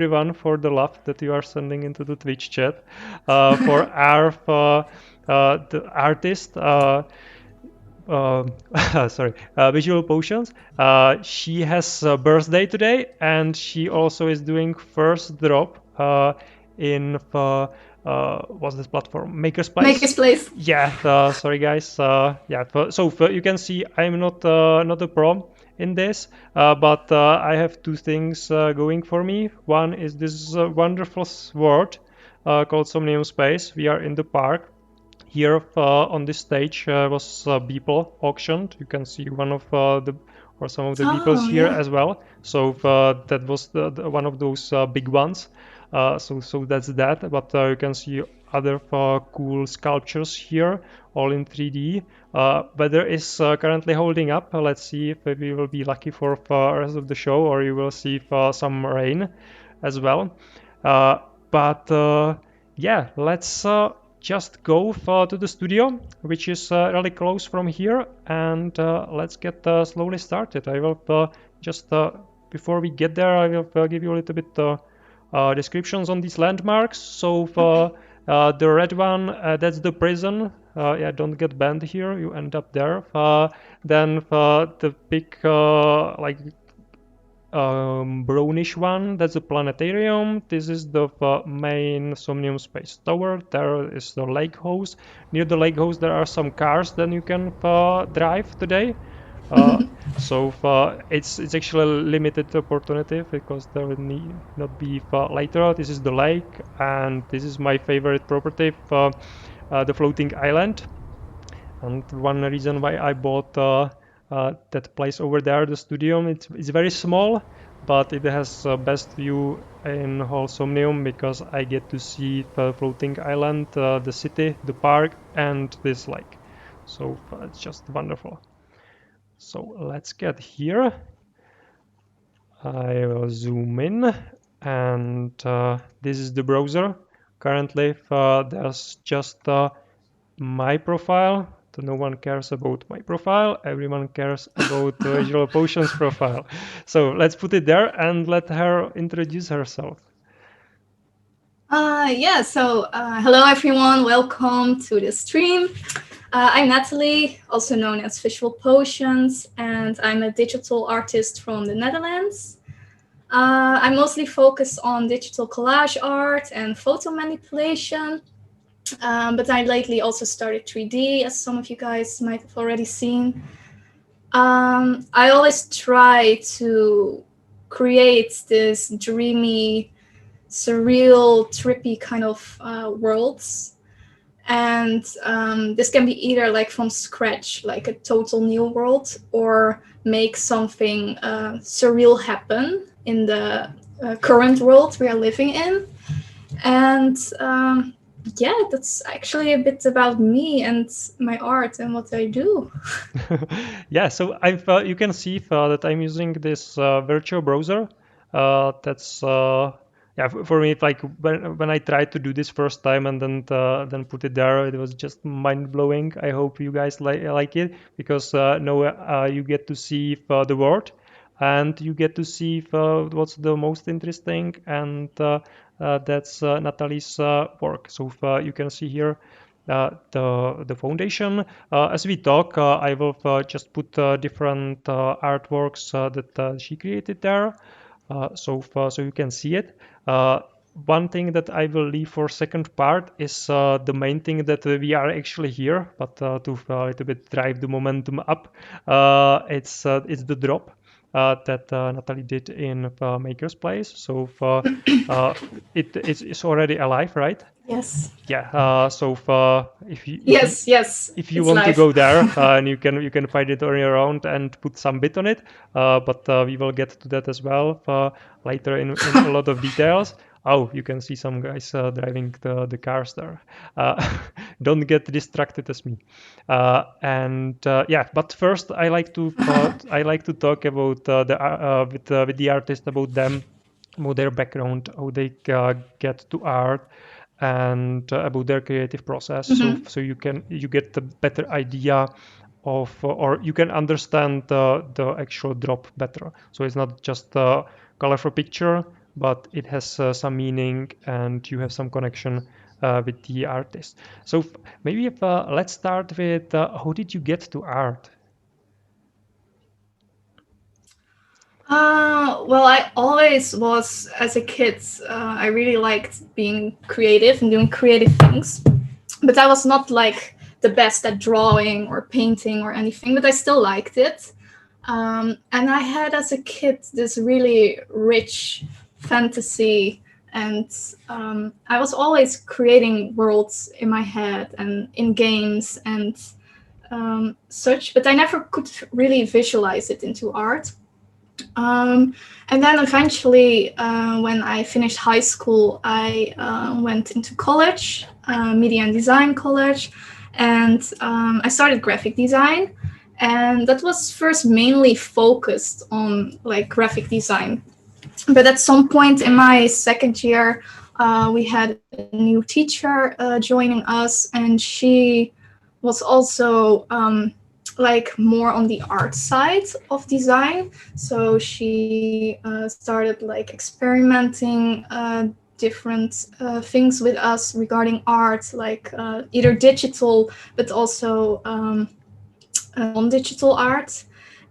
everyone for the love that you are sending into the Twitch chat. For our the artist, sorry, Visual Potions. She has a birthday today, and she also is doing first drop in what's this platform? Makerspace. Maker's Place. Yeah, sorry guys. Yeah, you can see I'm not a pro in this, but I have two things going for me. One is this wonderful sword called Somnium Space. We are in the park. Here on this stage was Beeple auctioned. You can see one of the or some of the Beeples Oh, here yeah. as well. So that was one of those big ones. So that's that. But you can see other cool sculptures here, all in 3D. Weather is currently holding up. Let's see if we will be lucky for the rest of the show, or you will see some rain as well. But yeah, let's just go to the studio, which is really close from here, and let's get slowly started. I will just before we get there, I will give you a little bit descriptions on these landmarks. So Okay. the red one, that's the prison. Yeah, don't get banned here. You end up there. Then the big like brownish one, that's the planetarium. This is the main Somnium Space Tower. There is the lake house. Near the lake house there are some cars that you can drive today. uh, it's actually a limited opportunity because there will need not be later. This is the lake, and this is my favorite property, the floating island. And one reason why I bought that place over there, the studio, it's very small, but it has best view in whole Somnium because I get to see the floating island, the city, the park, and this lake. So it's just wonderful. So let's get here. I will zoom in, and this is the browser. Currently, there's just my profile. So no one cares about my profile. Everyone cares about Visual Potions profile. So let's put it there and let her introduce herself. Yeah, so hello everyone, welcome to the stream. I'm Natalie, also known as Visual Potions, and I'm a digital artist from the Netherlands. I mostly focus on digital collage art and photo manipulation, but I lately also started 3D, as some of you guys might have already seen. I always try to create this dreamy, surreal, trippy kind of worlds. And this can be either like from scratch, like a total new world, or make something surreal happen in the current world we are living in. And yeah, that's actually a bit about me and my art and what I do. Yeah, so you can see that I'm using this virtual browser. That's yeah, for me, it's like when I tried to do this first time and then put it there, it was just mind blowing. I hope you guys like it because now you get to see the world, and you get to see what's the most interesting, and that's Natalie's work. So you can see here the foundation. As we talk, I will just put different artworks that she created there, so you can see it. One thing that I will leave for second part is the main thing that we are actually here, but to a little bit drive the momentum up, it's the drop. That Natalie did in Maker's Place. So it's already alive, right? Yes. Yeah. So Yes, if you it's want to live. go there, and you can find it on your own and put some bit on it, but we will get to that as well later in a lot of details. Oh, you can see some guys driving the cars there. Don't get distracted as me. And yeah, but first I like to talk about with the artist, about them, about their background, how they get to art, and about their creative process. So Mhm. you get a better idea of or you can understand the actual drop better. So it's not just a colorful picture, but it has some meaning and you have some connection with the artist. So maybe if, let's start with how did you get to art? Well, I always was, as a kid, I really liked being creative and doing creative things. But I was not like the best at drawing or painting or anything, but I still liked it. And I had, as a kid, this really rich fantasy, and I was always creating worlds in my head and in games and such, but I never could really visualize it into art. And then eventually, when I finished high school, I went into college, media and design college, and I started graphic design. And that was first mainly focused on like graphic design. But at some point in my second year, we had a new teacher joining us, and she was also like more on the art side of design. So she started like experimenting different things with us regarding art, like either digital but also non-digital art.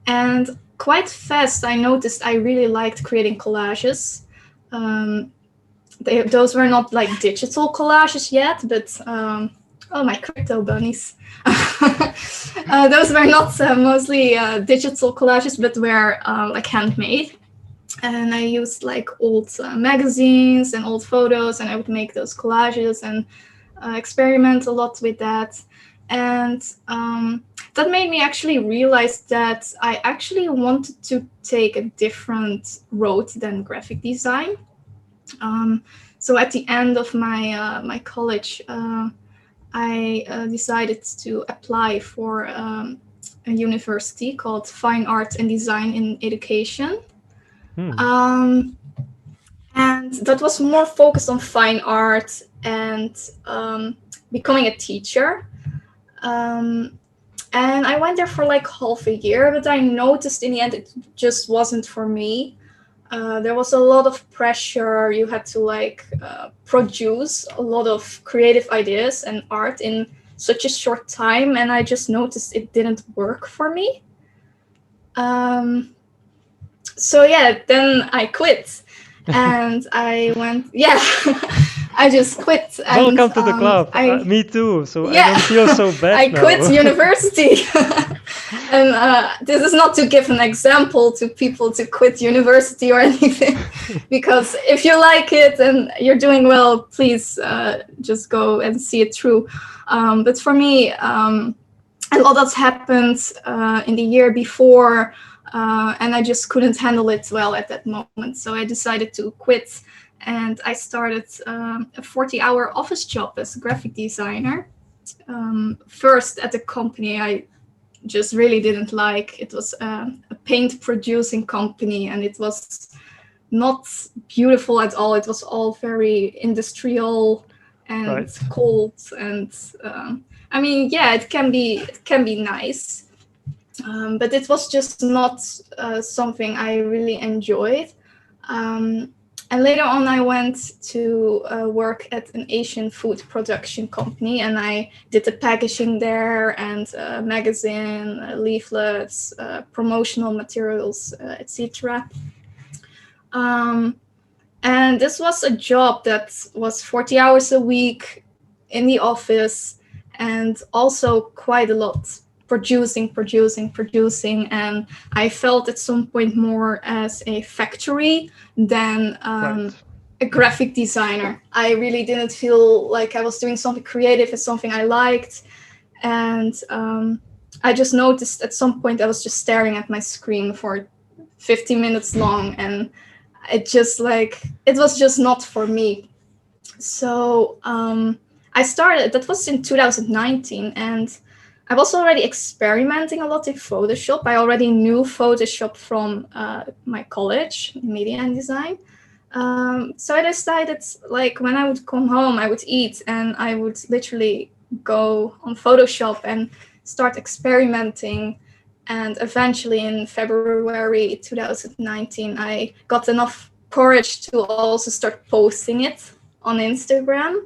And quite fast I noticed I really liked creating collages. Those were not like digital collages yet, but oh, my crypto bunnies. Those were not mostly digital collages, but were like handmade. And I used like old magazines and old photos, and I would make those collages and experiment a lot with that. And that made me actually realize that I actually wanted to take a different road than graphic design. So at the end of my college, I decided to apply for a university called Fine Art and Design in Education. And that was more focused on fine art and becoming a teacher. And I went there for like half a year, but I noticed in the end it just wasn't for me. There was a lot of pressure. You had to like produce a lot of creative ideas and art in such a short time, and I just noticed it didn't work for me. So yeah, then I quit, and I went. Yeah, I just quit. And, Welcome to the club. Me too. So yeah, I don't feel so bad I now. quit university. And this is not to give an example to people to quit university or anything, because if you like it and you're doing well, please just go and see it through. But for me, a lot has happened in the year before, and I just couldn't handle it well at that moment. So I decided to quit, and I started a 40-hour office job as a graphic designer. First at a company I just really didn't like. It was a paint producing company, and it was not beautiful at all. It was all very industrial and cold, and I mean, yeah, it can be nice, but it was just not something I really enjoyed. And later on, I went to work at an Asian food production company, and I did the packaging there, and magazine, leaflets, promotional materials, etc. And this was a job that was 40 hours a week in the office, and also quite a lot producing. And I felt at some point more as a factory than a graphic designer. I really didn't feel like I was doing something creative and something I liked. And I just noticed at some point I was just staring at my screen for 50 minutes long, and it was just not for me. So I started, that was in 2019, and I was already experimenting a lot in Photoshop. I already knew Photoshop from my college, media and design. So I decided, like, when I would come home, I would eat, and I would literally go on Photoshop and start experimenting. And eventually in February 2019, I got enough courage to also start posting it on Instagram.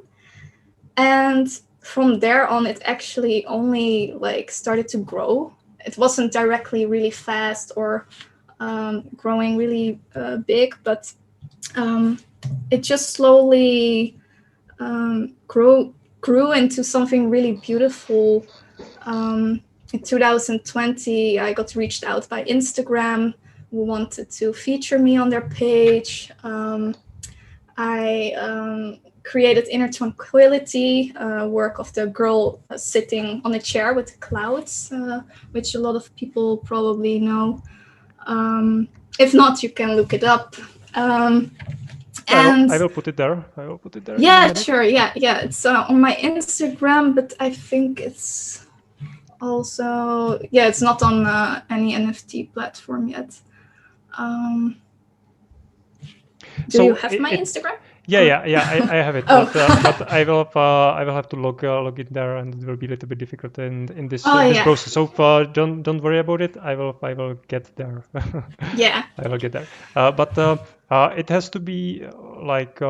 And from there on, it actually only like started to grow. It wasn't directly really fast or growing really big, but it just slowly grew into something really beautiful. In 2020, I got reached out by Instagram, who wanted to feature me on their page. I created Inner Tranquility, work of the girl sitting on a chair with the clouds, which a lot of people probably know. If not, you can look it up. I will put it there. Yeah, sure. Yeah. It's on my Instagram, but I think it's also it's not on any NFT platform yet. Do you have my Instagram? Yeah, I have it, Oh. but I will have to log in there, and it will be a little bit difficult in this process. So don't worry about it. I will get there. Yeah. I will get there. But it has to be like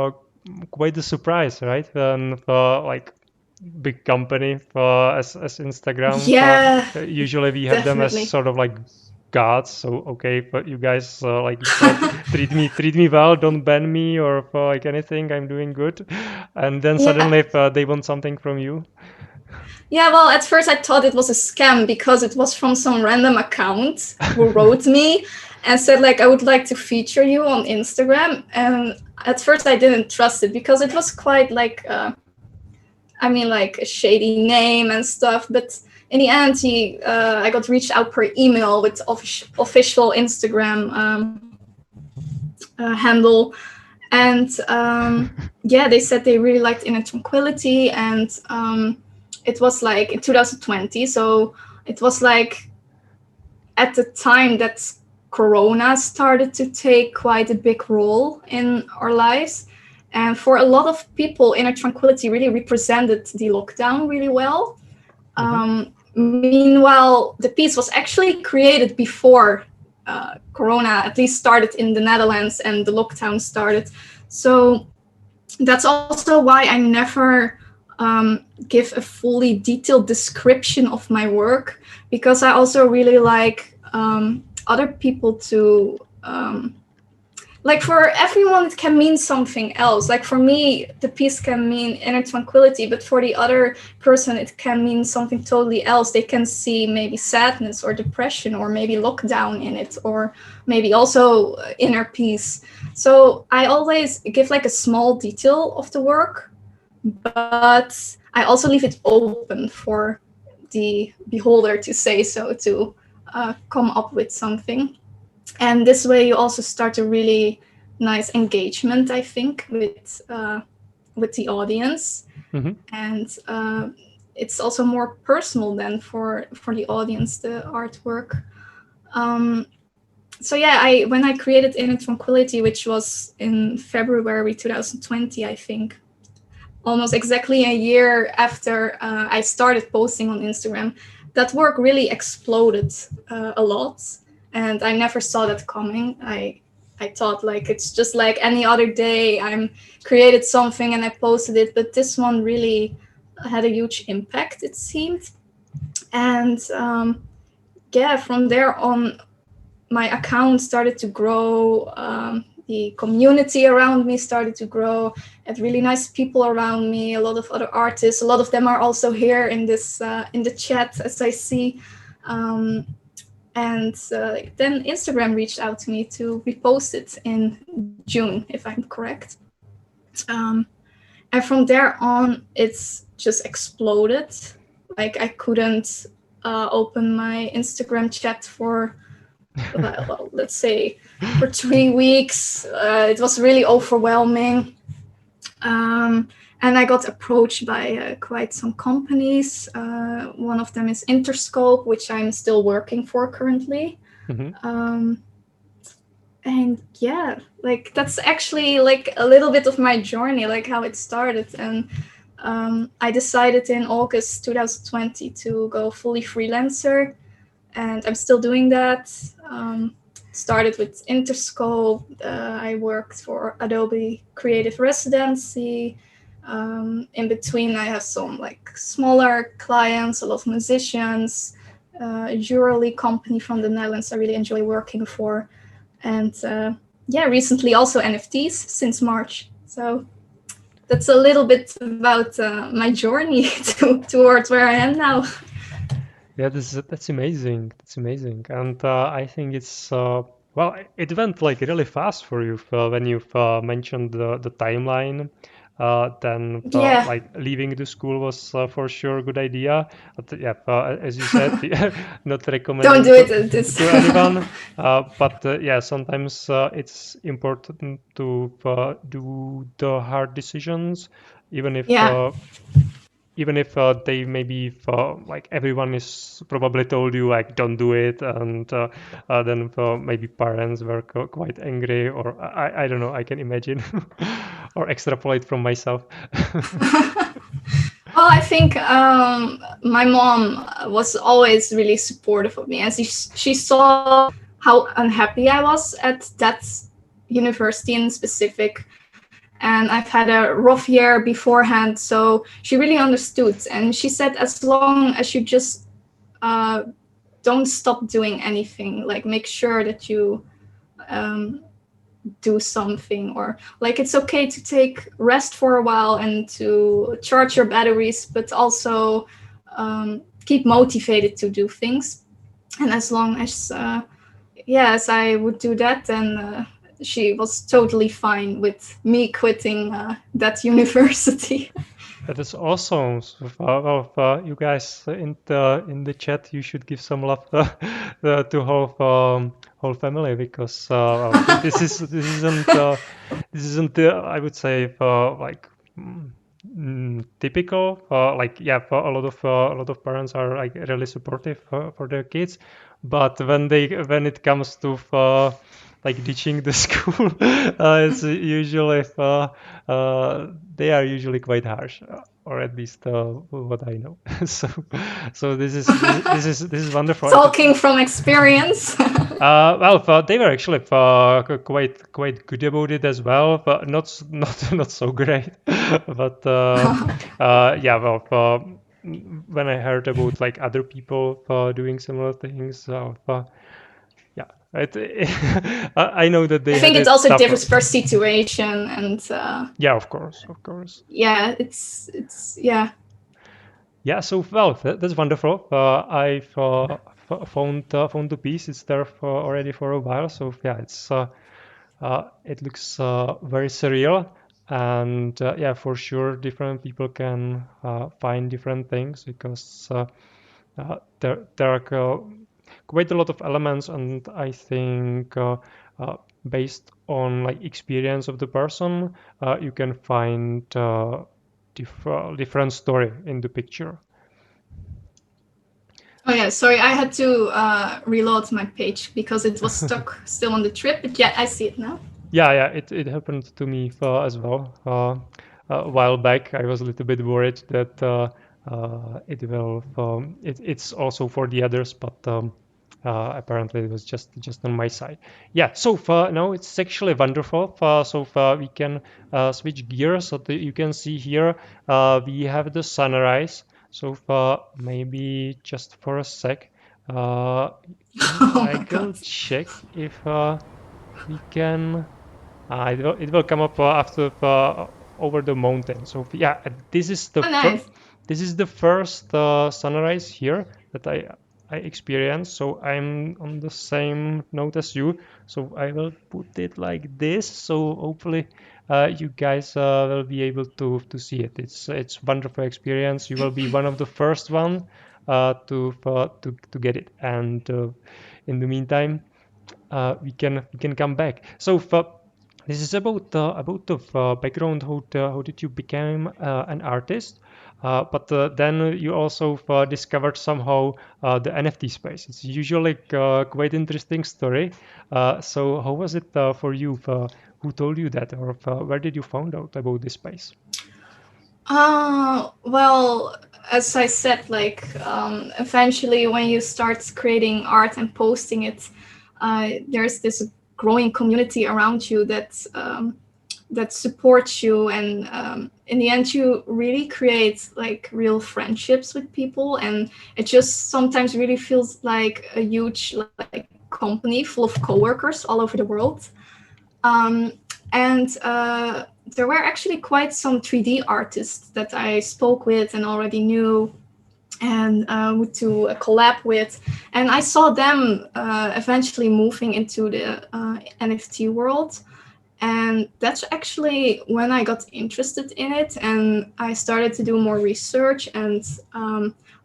quite a surprise, right? And like big company as Instagram. Yeah. Usually we have them as sort of like gods. So okay, but you guys like treat me well, don't ban me or like anything. I'm doing good, and then suddenly if they want something from you. Yeah, well, at first I thought it was a scam because it was from some random account who wrote me and said like, I would like to feature you on Instagram. And at first I didn't trust it because it was quite like, like a shady name and stuff. But in the end, I got reached out per email with official Instagram handle. And they said they really liked Inner Tranquility. And it was like in 2020. So it was like at the time that Corona started to take quite a big role in our lives. And for a lot of people, Inner Tranquility really represented the lockdown really well. Meanwhile, the piece was actually created before Corona at least started in the Netherlands and the lockdown started. So that's also why I never give a fully detailed description of my work, because I also really like other people to like for everyone it can mean something else. Like for me, the piece can mean inner tranquility, but for the other person it can mean something totally else. They can see maybe sadness or depression or maybe lockdown in it, or maybe also inner peace. So I always give like a small detail of the work, but I also leave it open for the beholder to say so, to come up with something. And this way you also start a really nice engagement, I think, with the audience. And it's also more personal then for the audience, the artwork. So yeah, when I created Inner Tranquility, which was in February 2020, I think, almost exactly a year after I started posting on Instagram, that work really exploded a lot. And I never saw that coming. I thought like it's just like any other day. I created something and I posted it, but this one really had a huge impact, it seemed. And from there on, my account started to grow. The community around me started to grow. I had really nice people around me, a lot of other artists. A lot of them are also here in this in the chat, as I see. And then Instagram reached out to me to repost it in June, if I'm correct. And from there on, it's just exploded. Like I couldn't open my Instagram chat for, well, let's say, for 3 weeks. It was really overwhelming. And I got approached by quite some companies. One of them is Interscope, which I'm still working for currently. And yeah, like that's actually like a little bit of my journey, like how it started. And I decided in August 2020 to go fully freelancer, and I'm still doing that. started with Interscope. I worked for Adobe Creative Residency. In between, I have some like smaller clients, a lot of musicians, a jewelry company from the Netherlands I really enjoy working for. And recently also NFTs since March. So that's a little bit about my journey towards where I am now. Yeah, that's amazing. That's amazing, and I think it's well, it went like really fast for you when you mentioned the timeline. Then Yeah. like leaving the school was for sure a good idea. But yeah, as you said, not recommending Don't do it. This. to anyone. But yeah, sometimes it's important to do the hard decisions, even if Yeah. they maybe like everyone is probably told you like don't do it, and then maybe parents were quite angry, or I don't know, I can imagine or extrapolate from myself. Well, I think my mom was always really supportive of me, and she saw how unhappy I was at that university in specific. And I've had a rough year beforehand, so she really understood. And she said, as long as you just don't stop doing anything, like make sure that you do something, or like it's okay to take rest for a while and to charge your batteries, but also keep motivated to do things. And as long as as I would do that, then she was totally fine with me quitting that university. That is awesome. So, you guys in the chat, you should give some love to whole family, because this isn't I would say like typical. Like yeah, a lot of parents are like really supportive for their kids, but when it comes to like ditching the school, it's usually they are usually quite harsh, or at least what I know. so this is wonderful. Talking from experience. Well, they were actually quite good about it as well, but not so great. But yeah, well, when I heard about like other people doing similar things, yeah, I know that they I think had it it also tougher. differs per situation, and Yeah, of course, of course. yeah, it's yeah. Yeah, so well, that's wonderful. I've found the piece. It's there already for a while. So yeah, it looks very surreal, and yeah, for sure, different people can find different things, because there are quite a lot of elements, and I think based on like experience of the person, you can find different story in the picture. Oh yeah, sorry, I had to reload my page because it was stuck still on the trip. But yeah, I see it now. Yeah, it happened to me as well. A while back, I was a little bit worried that it will. It's also for the others, but apparently it was just on my side. Yeah. So now it's actually wonderful. So we can switch gears. So that you can see here we have the sunrise. So maybe just for a sec, Oh I my will god. check if we can. It will come up after over the mountain. So yeah, Oh, nice. this is the first sunrise here that I experienced. So I'm on the same note as you. So I will put it like this. So hopefully you guys will be able to see it. It's wonderful experience. You will be one of the first one to get it. And in the meantime, we can come back. So this is about the background. How did you become an artist? But then you also discovered somehow the NFT space. It's usually quite interesting story. So how was it for you? Who told you that, or where did you find out about this space? Well, as I said, like eventually when you start creating art and posting it, there's this growing community around you that supports you, and in the end you really create like real friendships with people, and it just sometimes really feels like a huge like company full of coworkers all over the world. And there were actually quite some 3D artists that I spoke with and already knew and to collab with. And I saw them eventually moving into the NFT world. And that's actually when I got interested in it, and I started to do more research and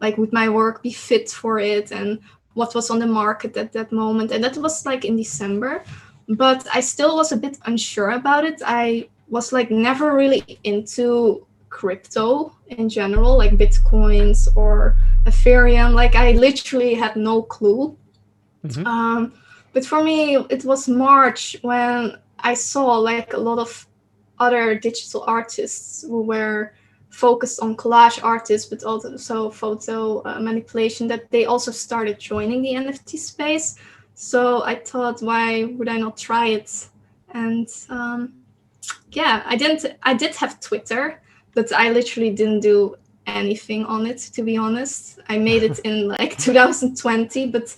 like would my work be fit for it and what was on the market at that moment. And that was like in December, but I still was a bit unsure about it. I was like never really into crypto in general, like Bitcoins or Ethereum. Like I literally had no clue. But for me, it was March when I saw like a lot of other digital artists who were focused on collage artists, but also photo manipulation, that they also started joining the NFT space. So I thought, why would I not try it? And yeah, I did have Twitter, but I literally didn't do anything on it, to be honest. I made it in like 2020, but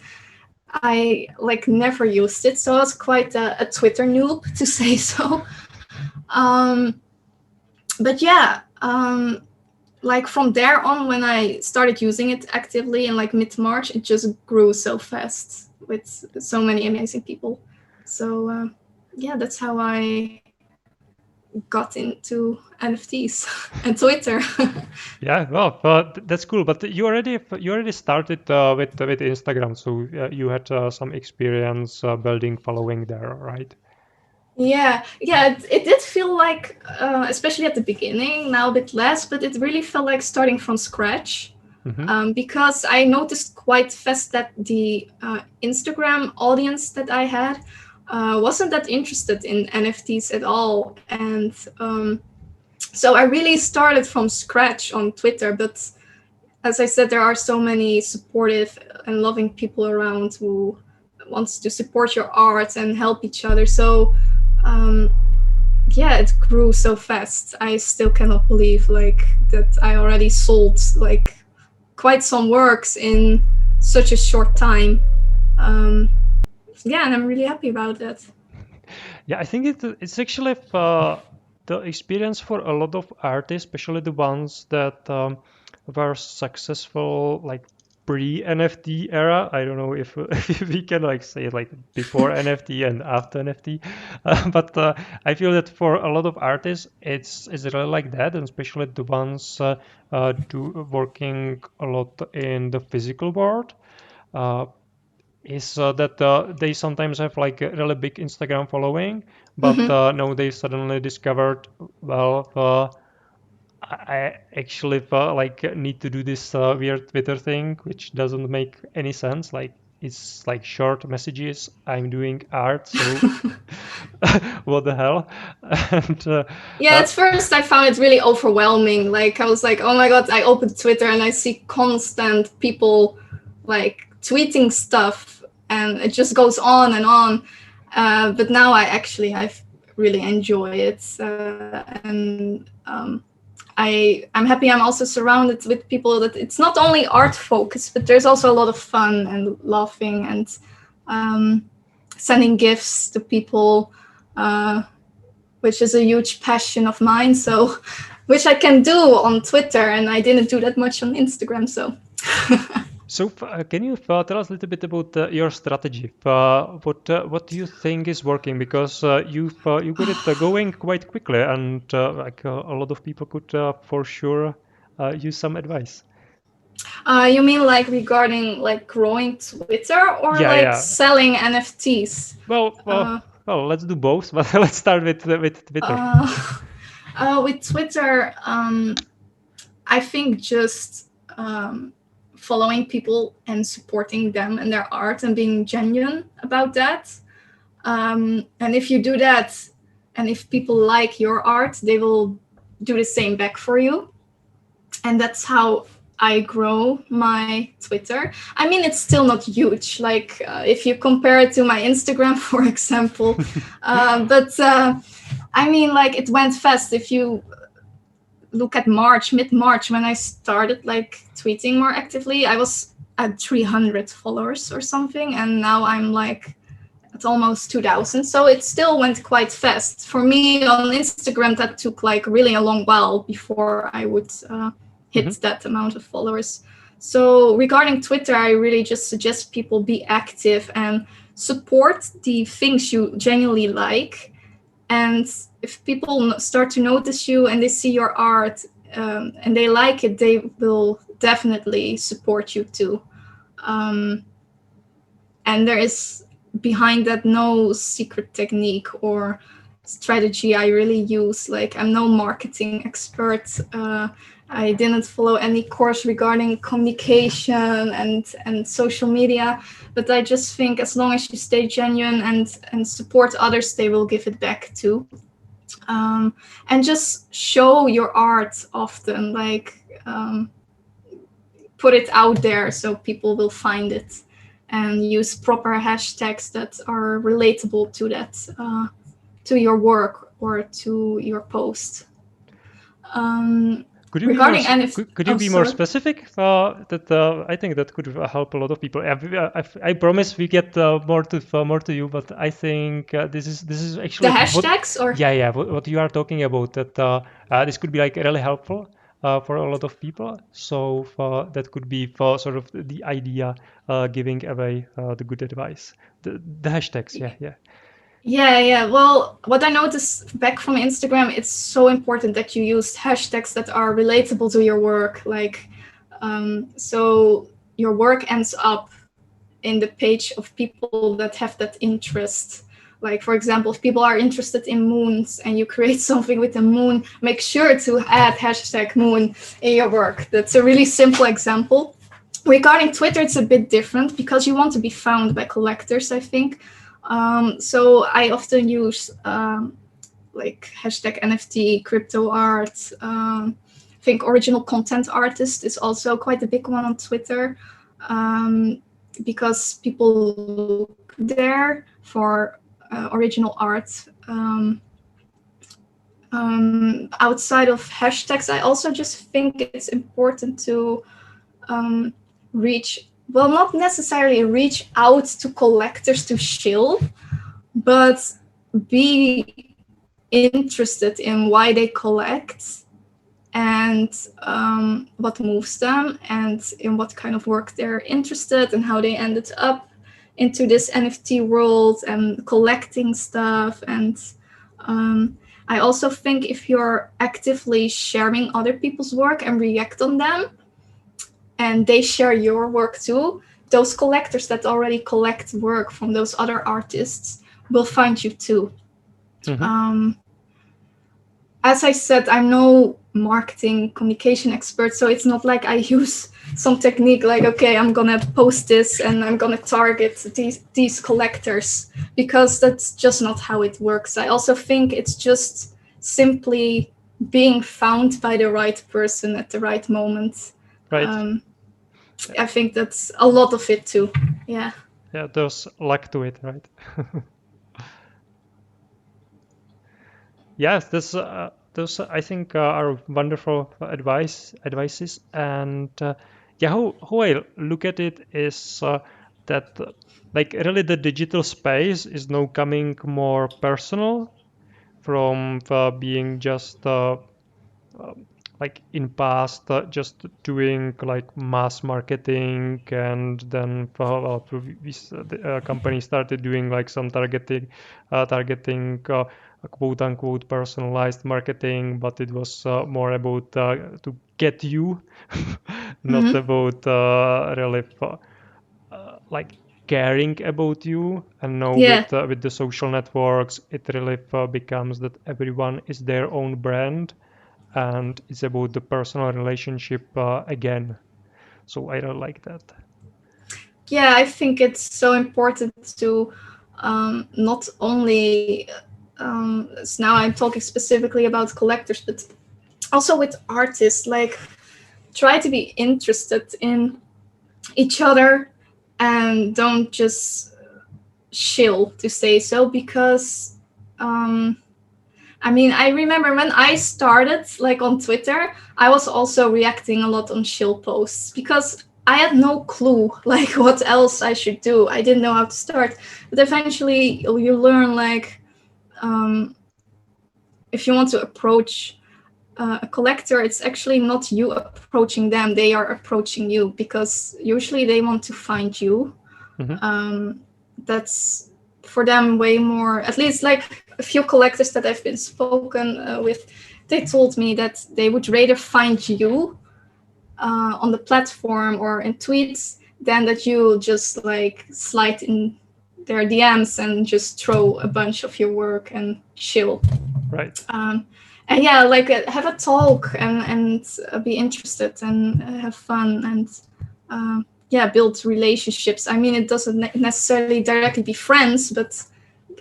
I like never used it, so I was quite a Twitter noob, to say so. But yeah, like from there on, when I started using it actively in like mid-March, it just grew so fast with so many amazing people. So yeah, that's how I got into NFTs and Twitter. Yeah, well, that's cool. But you already started with Instagram, so you had some experience building following there, right? Yeah, it did feel like, especially at the beginning, now a bit less, but it really felt like starting from scratch. Because I noticed quite fast that the Instagram audience that I had wasn't that interested in NFTs at all. And so I really started from scratch on Twitter. But as I said, there are so many supportive and loving people around who wants to support your art and help each other. So yeah, it grew so fast. I still cannot believe like that I already sold like quite some works in such a short time. Yeah, and I'm really happy about that. Yeah, I think it's actually the experience for a lot of artists, especially the ones that were successful like pre-NFT era. I don't know if, if we can like say like before NFT and after NFT, but I feel that for a lot of artists, it's really like that, and especially the ones do working a lot in the physical world. Is that they sometimes have like a really big Instagram following, but now they suddenly discovered, well, I actually like need to do this weird Twitter thing, which doesn't make any sense. Like it's like short messages. I'm doing art, so what the hell? And Yeah, at first I found it really overwhelming. Like I was like, oh my god, I opened Twitter and I see constant people like tweeting stuff, and it just goes on and on. But now I really enjoy it, and I'm happy I'm also surrounded with people that it's not only art focused, but there's also a lot of fun and laughing and sending gifts to people. Which is a huge passion of mine. So, which I can do on Twitter, and I didn't do that much on Instagram. So. So, can you tell us a little bit about your strategy? What do you think is working? Because you got it going quite quickly, and like a lot of people could for sure use some advice. You mean like regarding like growing Twitter or like selling NFTs? Well, let's do both, but let's start with Twitter. With Twitter, I think just following people and supporting them and their art and being genuine about that. And if you do that, and if people like your art, they will do the same back for you. And that's how I grow my Twitter. I mean, it's still not huge, like if you compare it to my Instagram, for example. But I mean, like it went fast. If you look at mid-March, when I started like tweeting more actively, I was at 300 followers or something, and now I'm like at almost 2,000. So it still went quite fast. For me on Instagram, that took like really a long while before I would hit that amount of followers. So regarding Twitter, I really just suggest people be active and support the things you genuinely like. And if people start to notice you and they see your art and they like it, they will definitely support you too. And there is behind that no secret technique or strategy I really use. Like, I'm no marketing expert. I didn't follow any course regarding communication and social media, but I just think as long as you stay genuine and support others, they will give it back too. And just show your art often, like put it out there so people will find it, and use proper hashtags that are relatable to that, to your work or to your post. Could you Regarding could you be more specific? That I think that could help a lot of people. I promise we get more to you, but I think this is actually the hashtags what you are talking about. That this could be like really helpful for a lot of people. So that could be for sort of the idea, giving away the good advice. The hashtags, yeah. Yeah. Well, what I noticed back from Instagram, it's so important that you use hashtags that are relatable to your work. Like, so your work ends up in the page of people that have that interest. Like, for example, if people are interested in moons and you create something with the moon, make sure to add hashtag moon in your work. That's a really simple example. Regarding Twitter, it's a bit different because you want to be found by collectors, I think. So I often use like hashtag NFT, crypto art. I think original content artist is also quite a big one on Twitter, because people look there for original art. Outside of hashtags, I also just think it's important to not necessarily reach out to collectors to shill, but be interested in why they collect and what moves them and in what kind of work they're interested and how they ended up into this NFT world and collecting stuff. And I also think if you're actively sharing other people's work and react on them, and they share your work too, those collectors that already collect work from those other artists will find you too. As I said, I'm no marketing communication expert, so it's not like I use some technique like, okay, I'm gonna post this and I'm gonna target these collectors, because that's just not how it works. I also think it's just simply being found by the right person at the right moment. Right. I think that's a lot of it too. Yeah, there's luck to it, right? Yes, those I think are wonderful advices. And how I look at it is that like really the digital space is now coming more personal from being just like in past just doing like mass marketing, and then the company started doing like some targeting quote unquote personalized marketing, but it was more about to get you not about really like caring about you. And now with the social networks, it really becomes that everyone is their own brand, and it's about the personal relationship again. So I don't like that. Yeah, I think it's so important to not only, now I'm talking specifically about collectors, but also with artists. Like, try to be interested in each other and don't just chill, to say so, because I mean, I remember when I started like on Twitter, I was also reacting a lot on chill posts because I had no clue like what else I should do. I didn't know how to start. But eventually you learn like if you want to approach a collector, it's actually not you approaching them, they are approaching you, because usually they want to find you. That's for them way more, at least like a few collectors that I've been spoken with, they told me that they would rather find you on the platform or in tweets than that you just like slide in their DMs and just throw a bunch of your work and chill. Right. And yeah, like have a talk and be interested and have fun and yeah, build relationships. I mean, it doesn't necessarily directly be friends, but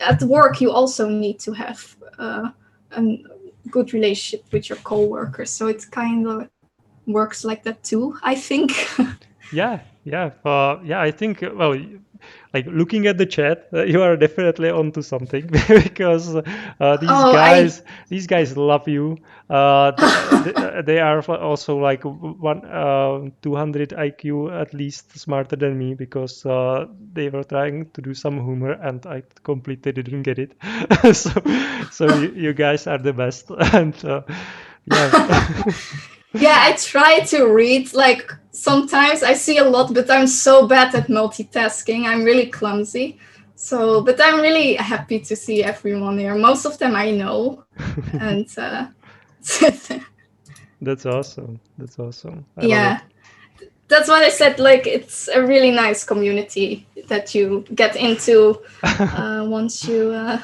at work you also need to have a good relationship with your coworkers. So it kind of works like that too, I think. Yeah. I think like looking at the chat, you are definitely onto something because these guys love you. They are also like 200 IQ at least smarter than me because they were trying to do some humor and I completely didn't get it. so you guys are the best and yeah. Yeah, I try to read, like sometimes I see a lot, but I'm so bad at multitasking. I'm really clumsy. So, but I'm really happy to see everyone here. Most of them I know. And That's awesome. I love yeah, it. that's what I said. Like, it's a really nice community that you get into once you.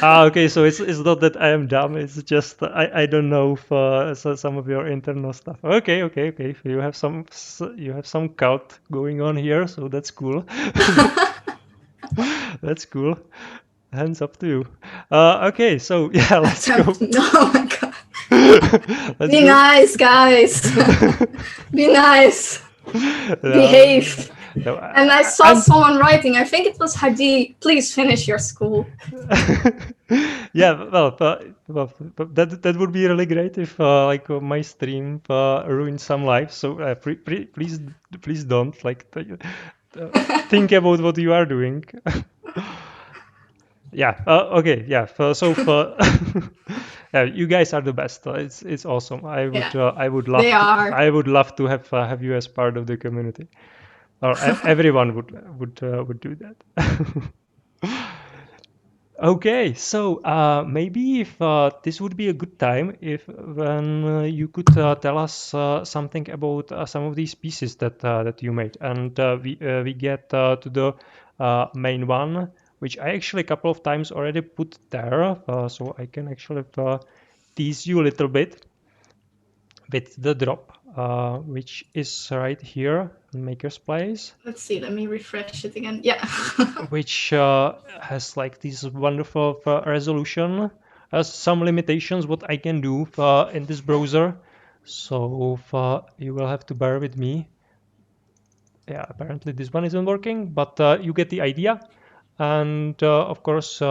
Okay, so it's not that I am dumb. It's just I don't know for some of your internal stuff. Okay. You have some cult going on here, so that's cool. That's cool. Hands up to you. Okay, so yeah, let's go. Oh my god. Be nice, guys. Be nice. Behave. No, and I saw someone writing, I think it was Hadi, please finish your school. Yeah, well, that would be really great if like my stream ruined some lives. So please don't like think about what you are doing. Yeah. Okay. Yeah. Yeah, you guys are the best. It's awesome. I would love. I would love to have you as part of the community, or everyone would do that. Okay, so maybe if this would be a good time if when you could tell us something about some of these pieces that you made, and we get to the main one, which I actually a couple of times already put there, so I can actually tease you a little bit with the drop, which is right here in Maker's Place. Let's see, let me refresh it again. Yeah. Which has like this wonderful resolution. Has some limitations what I can do in this browser. So you will have to bear with me. Yeah, apparently this one isn't working, but you get the idea. And of course,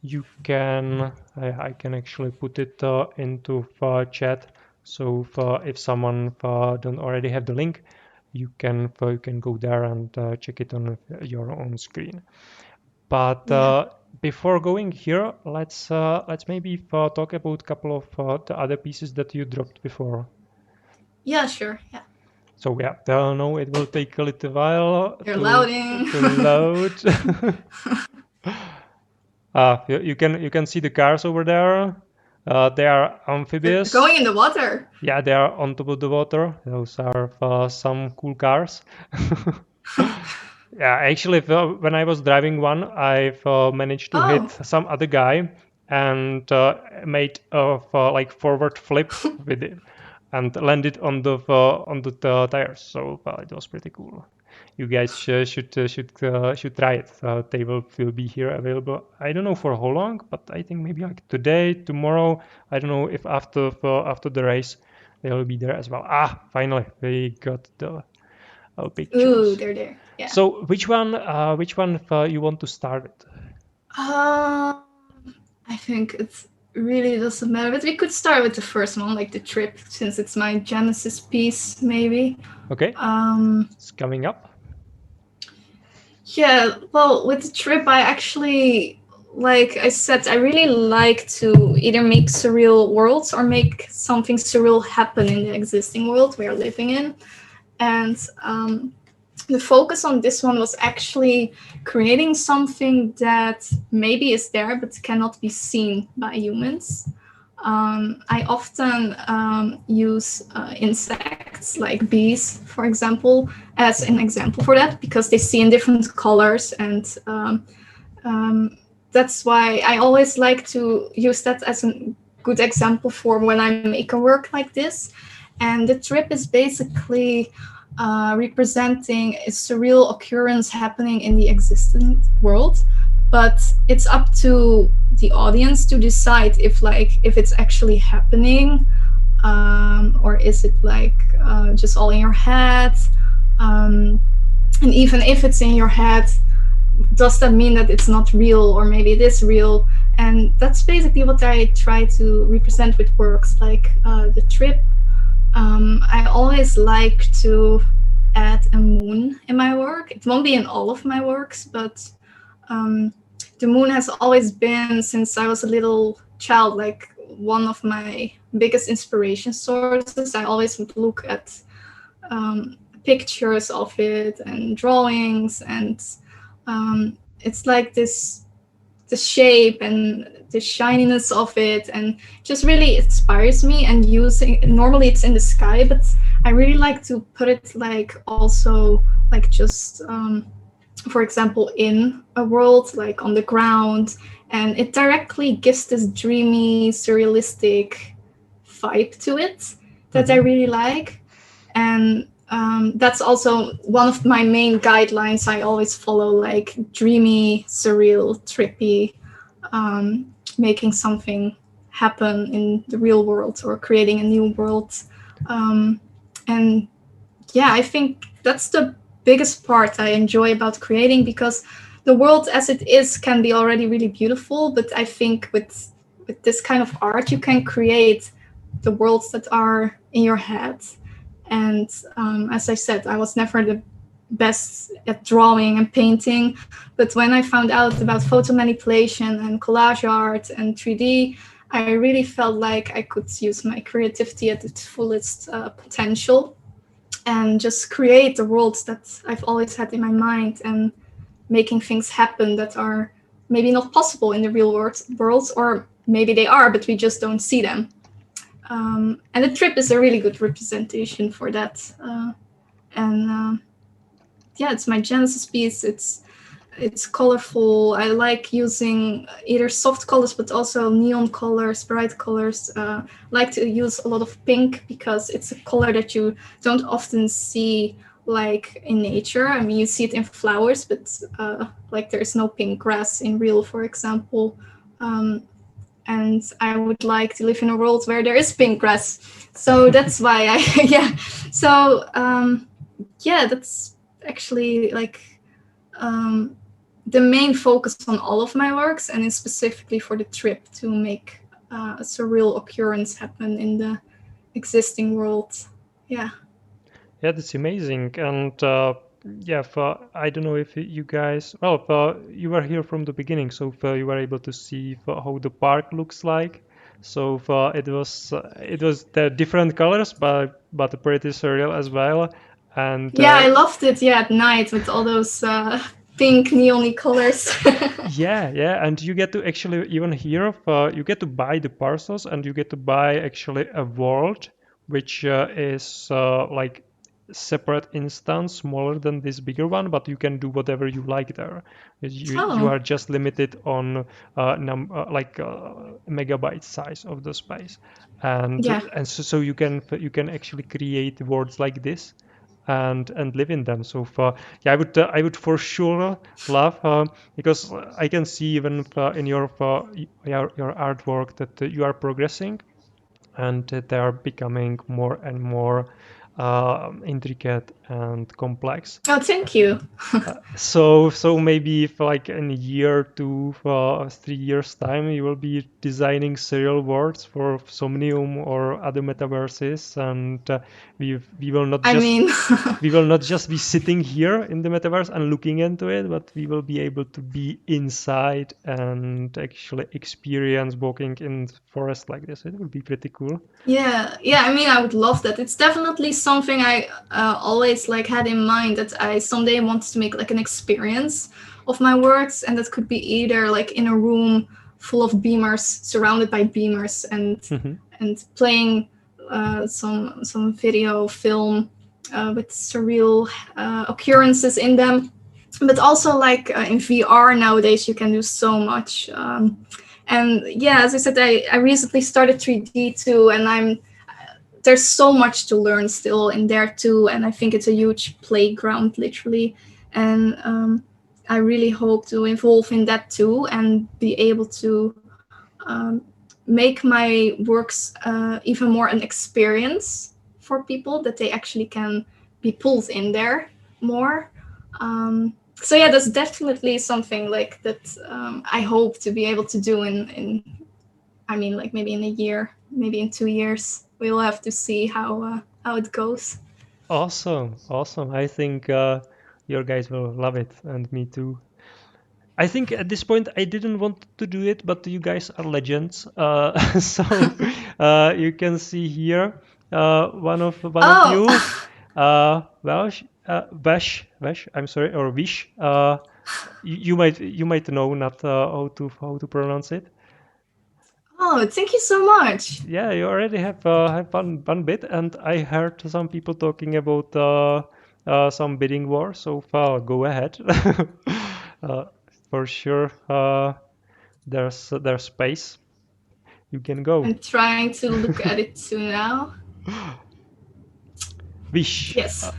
you can, I can actually put it into chat. So if someone don't already have the link, you can go there and check it on your own screen. But before going here, let's maybe talk about a couple of the other pieces that you dropped before. Yeah, sure. Yeah. So yeah, no, it will take a little while to load. You can see the cars over there. They are amphibious. They're going in the water. Yeah, they are on top of the water. Those are some cool cars. Yeah, actually, when I was driving one, I've managed to hit some other guy and made a like forward flip with it and landed on the tires. So it was pretty cool. You guys should try it. They will be here available. I don't know for how long, but I think maybe like today, tomorrow. I don't know if after the race they'll be there as well. Finally, we got the Ooh, pictures. they're there. Yeah. So which one you want to start with? Um, I think it really doesn't matter, but we could start with the first one, like the trip, since it's my Genesis piece, maybe. Okay, it's coming up. Yeah, well, with the trip, I actually, like I said, I really like to either make surreal worlds or make something surreal happen in the existing world we are living in. And the focus on this one was actually creating something that maybe is there but cannot be seen by humans. I often use insects like bees, for example, as an example for that, because they see in different colors, and that's why I always like to use that as a good example for when I make a work like this. And the trip is basically representing a surreal occurrence happening in the existent world, but it's up to the audience to decide if it's actually happening, or is it like just all in your head. And even if it's in your head, does that mean that it's not real, or maybe it is real? And that's basically what I try to represent with works like the trip. I always like to add a moon in my work. It won't be in all of my works, but the moon has always been, since I was a little child, like one of my biggest inspiration sources. I always would look at pictures of it and drawings, and it's like this the shape and the shininess of it, and just really inspires me. And using, normally it's in the sky, but I really like to put it like also like just for example in a world, like on the ground, and it directly gives this dreamy surrealistic vibe to it that I really like. And that's also one of my main guidelines I always follow, like dreamy, surreal, trippy, making something happen in the real world or creating a new world. And yeah, I think that's the biggest part I enjoy about creating, because the world as it is can be already really beautiful, but I think with this kind of art you can create the worlds that are in your head. And as I said, I was never the best at drawing and painting, but when I found out about photo manipulation and collage art and 3D, I really felt like I could use my creativity at its fullest potential and just create the worlds that I've always had in my mind, and making things happen that are maybe not possible in the real world, or maybe they are, but we just don't see them. And the trip is a really good representation for that. Yeah, it's my Genesis piece. It's colorful. I like using either soft colors, but also neon colors, bright colors. Like to use a lot of pink because it's a color that you don't often see like in nature. I mean, you see it in flowers, but like there's no pink grass in real, for example. And I would like to live in a world where there is pink grass. So that's why yeah. So yeah, that's actually like the main focus on all of my works, and it's specifically for the trip to make a surreal occurrence happen in the existing world. Yeah. Yeah, that's amazing. And yeah, I don't know if you guys, well, you were here from the beginning, so you were able to see how the park looks like. So it was the different colors, but pretty surreal as well. And yeah, I loved it. Yeah, at night with all those pink neon colors. yeah, and you get to actually even here, you get to buy the parcels, and you get to buy actually a world which is like separate instance, smaller than this bigger one, but you can do whatever you like there. You Oh. are just limited on megabyte size of the space, and Yeah. so you can actually create worlds like this and live in them. So yeah, I would for sure love, because I can see even in your artwork that you are progressing, and they are becoming more and more intricate and complex. Oh, thank you. So maybe if like in a year, 2, 3 years time, you will be designing serial worlds for Somnium or other metaverses, and we will not I just mean, we will not just be sitting here in the metaverse and looking into it, but we will be able to be inside and actually experience walking in forest like this. It would be pretty cool. yeah. I mean, I would love that. It's definitely something I always like had in mind, that I someday wanted to make like an experience of my works, and that could be either like in a room full of beamers, surrounded by beamers, and playing some video film with surreal occurrences in them. But also like in VR nowadays, you can do so much. And yeah, as I said, I recently started 3D too, and there's so much to learn still in there too, and I think it's a huge playground, literally. And I really hope to evolve in that too, and be able to make my works even more an experience for people, that they actually can be pulled in there more. So yeah, that's definitely something like that I hope to be able to do in I mean, like maybe in a year, maybe in 2 years. We'll have to see how it goes. Awesome, awesome. I think your guys will love it, and me too. I think at this point I didn't want to do it, but you guys are legends. So you can see here one of Oh, you, Vash. I'm sorry, or Vish. You might know not how to pronounce it. oh, thank you so much. Yeah, you already have one bit, and I heard some people talking about some bidding war. So far, go ahead. uh, for sure, there's space. You can go. I'm trying to look at it too now. Wish. Yes.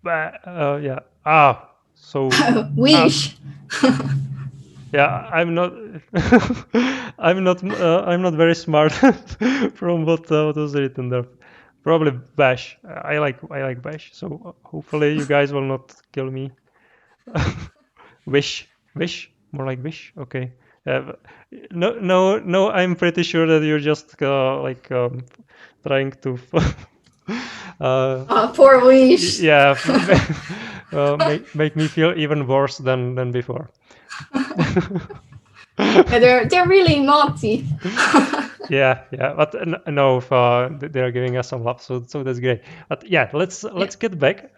Yeah. Ah. So. Uh, Wish. yeah. I'm not very smart from what was written there. Probably Bash. I like Bash. So hopefully you guys will not kill me. Wish, more like wish. Okay. Uh, no, no, no. I'm pretty sure that you're just like trying to, uh, Poor Wish. yeah, make me feel even worse than before. Yeah, they're really naughty. Yeah, but no, they're giving us some love, so that's great. But yeah, let's Yeah. let's get back.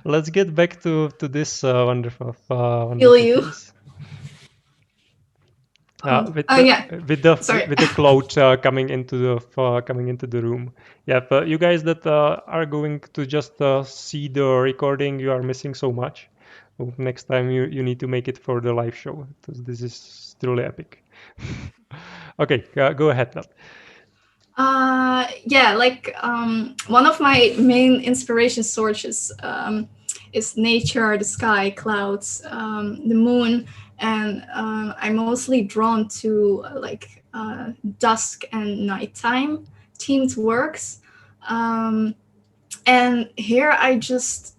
Let's get back to this wonderful Kill wonderful you. piece. Oh, With oh the yeah. with the Sorry. with the cloud coming into the room. Yeah, but you guys that are going to just see the recording, you are missing so much. So next time you need to make it for the live show, because this is truly epic. Okay, go ahead, Nat. Yeah, like one of my main inspiration sources is nature, the sky, clouds, the moon, and I'm mostly drawn to dusk and nighttime themed works. Um, and here I just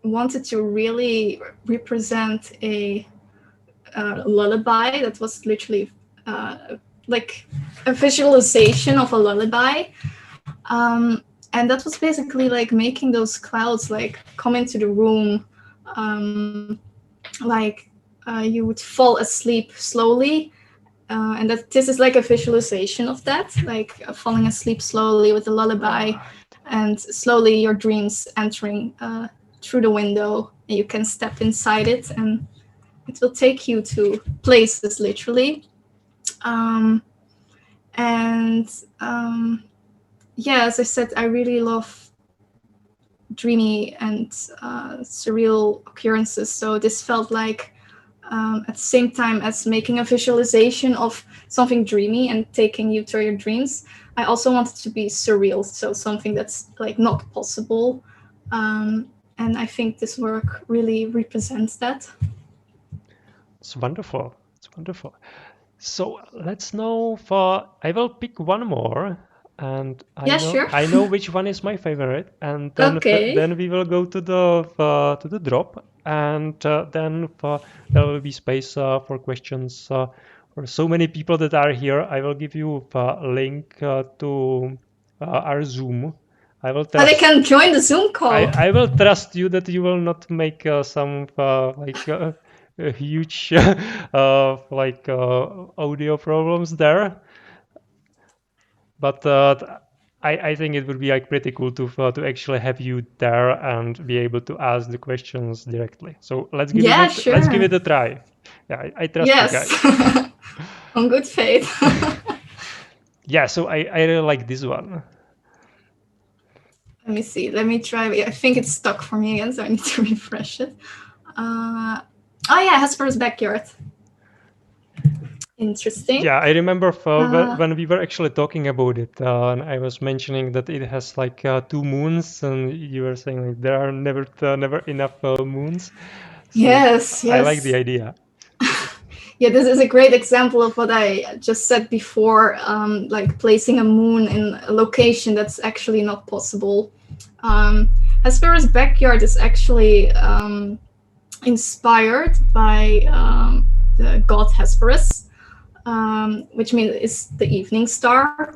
wanted to really represent a lullaby that was literally like a visualization of a lullaby. And that was basically like making those clouds like come into the room, um, like you would fall asleep slowly. And that this is like a visualization of that, like falling asleep slowly with a lullaby, and slowly your dreams entering through the window, and you can step inside it, and it will take you to places literally. Um, and yeah, as I said, I really love dreamy and surreal occurrences. So this felt like at the same time as making a visualization of something dreamy and taking you to your dreams, I also wanted to be surreal, so something that's like not possible. And I think this work really represents that. It's wonderful. It's wonderful. So let's know for. I will pick one more, and Yeah, sure. I know which one is my favorite, and Okay. then we will go to the drop, and then there will be space for questions. For so many people that are here, I will give you a link to our Zoom. I will Oh, they trust. can join the Zoom call. I will trust you that you will not make some huge audio problems there. But I think it would be like pretty cool to actually have you there and be able to ask the questions directly. So Yeah, let's give sure. it a try. Yeah, I trust you Yes. guys. On good faith. Yeah, so I really like this one. Let me see. Let me try. I think it's stuck for me again, so I need to refresh it. Oh yeah, Hesper's backyard. Interesting. Yeah, I remember Uh, when we were actually talking about it, and I was mentioning that it has like two moons, and you were saying like there are never enough moons. So yes, I like the yes. idea. Yeah, this is a great example of what I just said before, like placing a moon in a location that's actually not possible. Hesper's backyard is actually inspired by the god Hesperus, which means it's the evening star.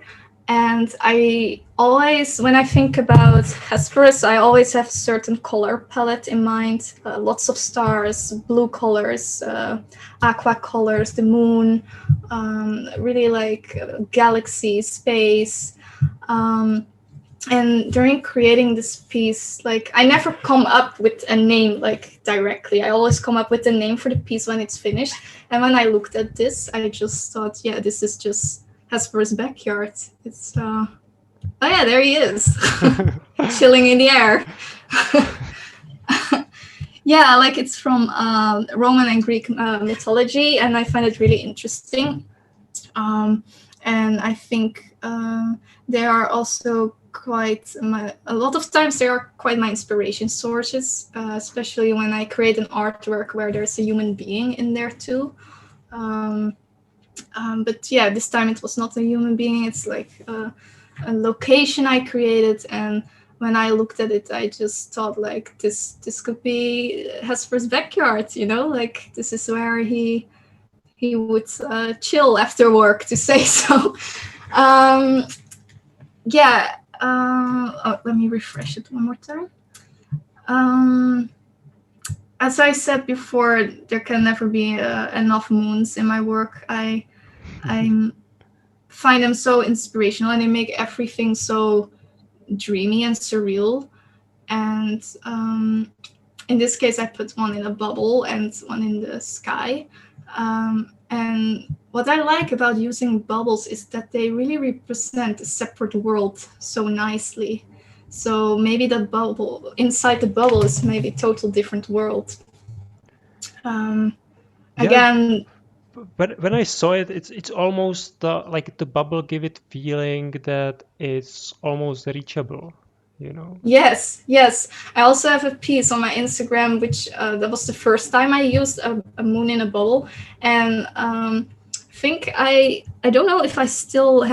And I always, when I think about Hesperus, I always have a certain color palette in mind. Lots of stars, blue colors, aqua colors, the moon, really like galaxy, space. And during creating this piece, like I never come up with a name like directly. I always come up with a name for the piece when it's finished. And when I looked at this, I just thought, yeah, this is just Hesper's backyard. It's oh yeah, there he is, chilling in the air. Yeah, like it's from Roman and Greek mythology, and I find it really interesting. And I think they are also quite a lot of times they are quite my inspiration sources, especially when I create an artwork where there's a human being in there too. But yeah, this time it was not a human being. It's like a location I created, and when I looked at it, I just thought like this could be Hesper's backyard. You know, like this is where he would chill after work, to say so. Yeah. Let me refresh it one more time. As I said before, there can never be enough moons in my work. I find them so inspirational, and they make everything so dreamy and surreal. And in this case, I put one in a bubble and one in the sky. And what I like about using bubbles is that they really represent a separate world so nicely. So maybe the bubble inside the bubble is maybe a total different world. Again, But when I saw it, it's almost like the bubble give it feeling that it's almost reachable, you know? yes, yes. I also have a piece on my Instagram, which that was the first time I used a moon in a bubble, and think I don't know if I still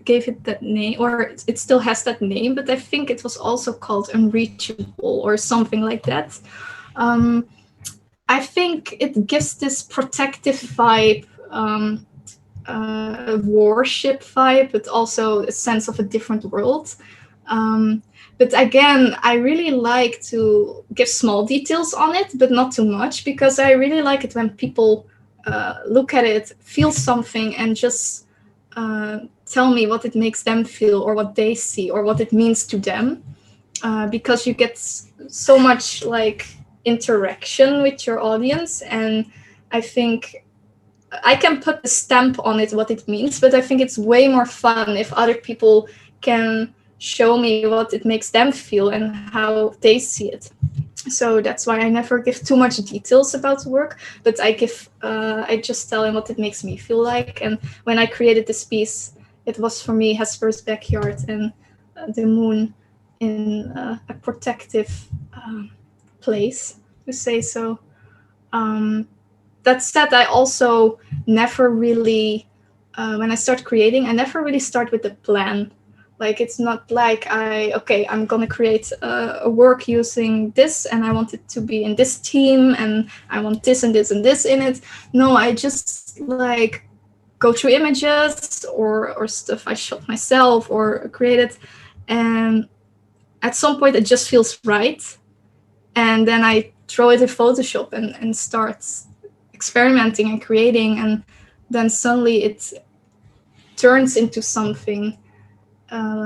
gave it that name, or it still has that name, but I think it was also called Unreachable or something like that. I think it gives this protective vibe, a warship vibe, but also a sense of a different world. But again, I really like to give small details on it, but not too much, because I really like it when people look at it, feel something, and just tell me what it makes them feel, or what they see, or what it means to them. Because you get so much like interaction with your audience, and I think I can put a stamp on it what it means, but I think it's way more fun if other people can show me what it makes them feel and how they see it. So that's why I never give too much details about the work, but I just tell them what it makes me feel like. And when I created this piece, it was for me Hesper's backyard and the moon in a protective place, to say so. that said, I also never really, when I start creating, I never really start with a plan. Like, it's not like I'm gonna create a work using this, and I want it to be in this team, and I want this and this and this in it. No, I just like go through images or stuff I shot myself or created, and at some point it just feels right, and then I throw it in Photoshop and start experimenting and creating, and then suddenly it turns into something